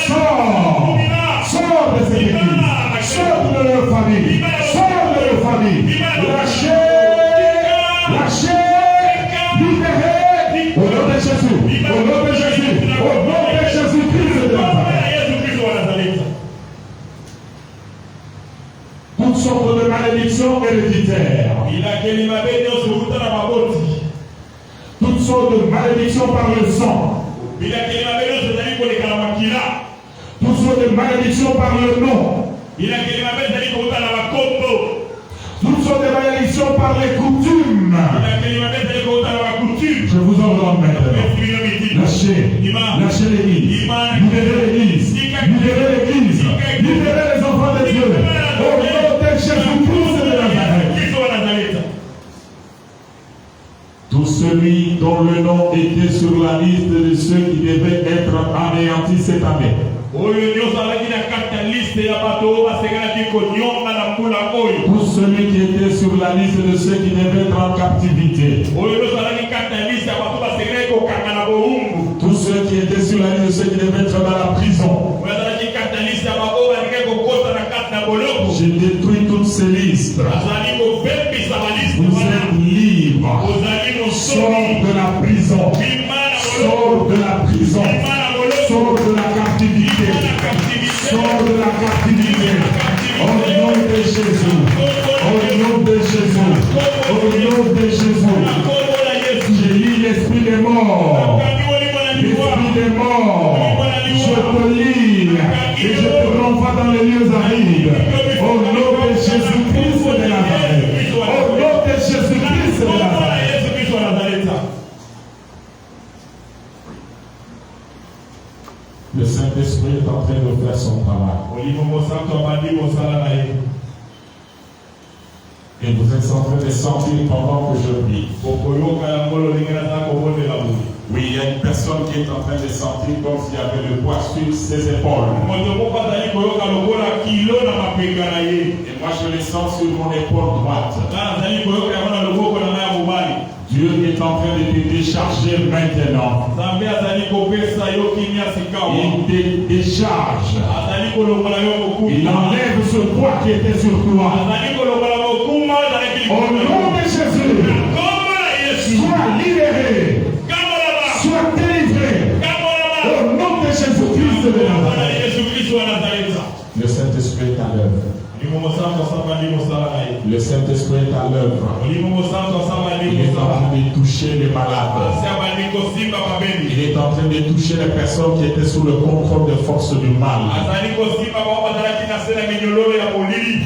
Sors. Sors de cette église. Sors de leur famille. Sors de leur famille. Lâchez. Lâchez. Libérez. Au nom de Jésus. Au nom de Jésus. Au nom de Jésus-Christ de Nazareth. Toutes sortes de malédictions héréditaires. Toutes sortes de malédictions par le sang. Toutes sortes de malédictions par le nom. Toutes sortes de malédictions par les coutumes. Je vous ordonne maintenant. Lâchez l'église. Libérez l'église. Libérez l'église. Libérez les enfants de Dieu. Au nom de Jésus-Christ de Nazareth. Tout celui dont le nom était sur la liste de ceux qui devaient être anéantis cette année. Tout celui qui était sur la liste de ceux qui devaient être en captivité. Tous ceux qui étaient sur la liste de ceux qui devaient être dans la prison. Je détruis toutes ces listes. Vous êtes libres. Sors de la prison. Sors prison. Sors de la captivité. Sors de la captivité. Au nom de Jésus. Au nom de Jésus. Au nom de Jésus. J'ai lis l'esprit des morts. L'esprit des morts. Je te lis et je te renvoie dans les lieux arides. Au nom de Jésus-Christ de Nazareth. Au nom de Jésus-Christ de Nazareth. Le Saint-Esprit est en train de faire son travail. Et vous êtes en train de sentir pendant que je prie. Oui, il y a une personne qui est en train de sentir comme s'il y avait le poids sur ses épaules. Et moi je le sens sur mon épaule droite. Dieu est en train de te décharger maintenant. Il te décharge. Il enlève ce poids qui était sur toi. Au nom de Jésus, sois libéré, sois délivré. Au nom de Jésus-Christ de Nazareth. Le Saint-Esprit est à l'œuvre. Le Saint-Esprit est à l'œuvre. Il est en train de toucher les malades. Il est en train de toucher les personnes qui étaient sous le contrôle des forces du mal.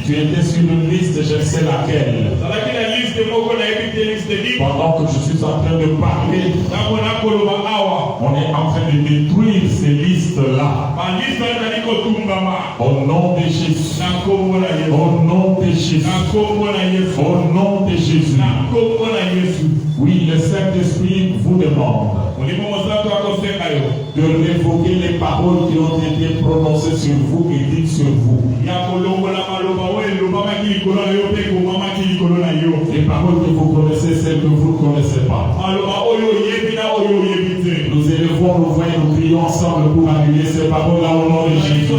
Tu étais sur une liste, je ne sais laquelle. Pendant que je suis en train de parler, on est en train de détruire ces listes-là. Au nom de Jésus. Au nom de Jésus. Au nom de Jésus. Oui, le Saint-Esprit vous demande de révoquer les paroles qui ont été prononcées sur vous et dites sur vous. Les paroles que vous connaissez, celles que vous ne connaissez pas. Nous élevons nos voix et nous prions ensemble pour annuler ces paroles-là au nom de Jésus.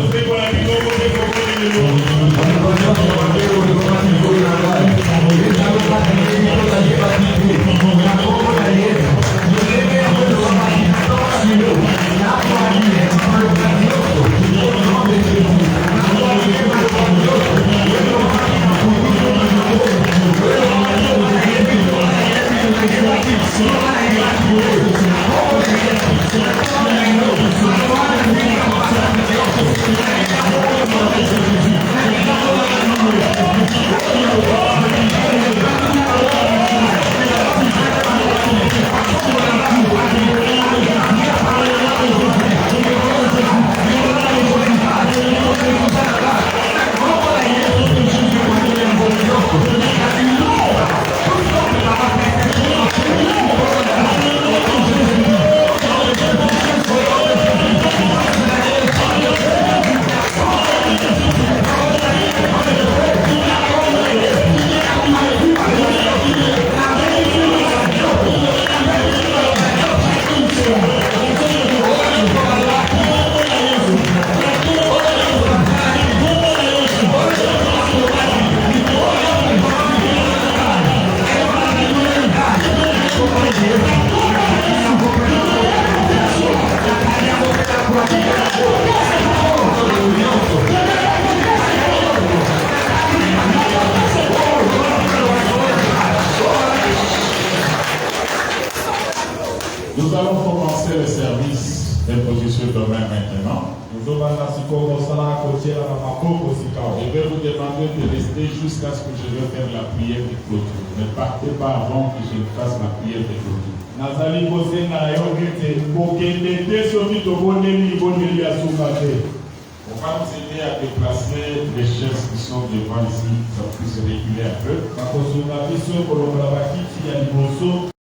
Nous allons commencer le service d'imposition de main maintenant. Je vais vous demander de rester jusqu'à ce que je vais faire la prière de clôture. Ne partez pas avant que je fasse la prière de clôture. On va nous aider à déplacer les chaises qui sont devant ici, ça puisse réguler un peu.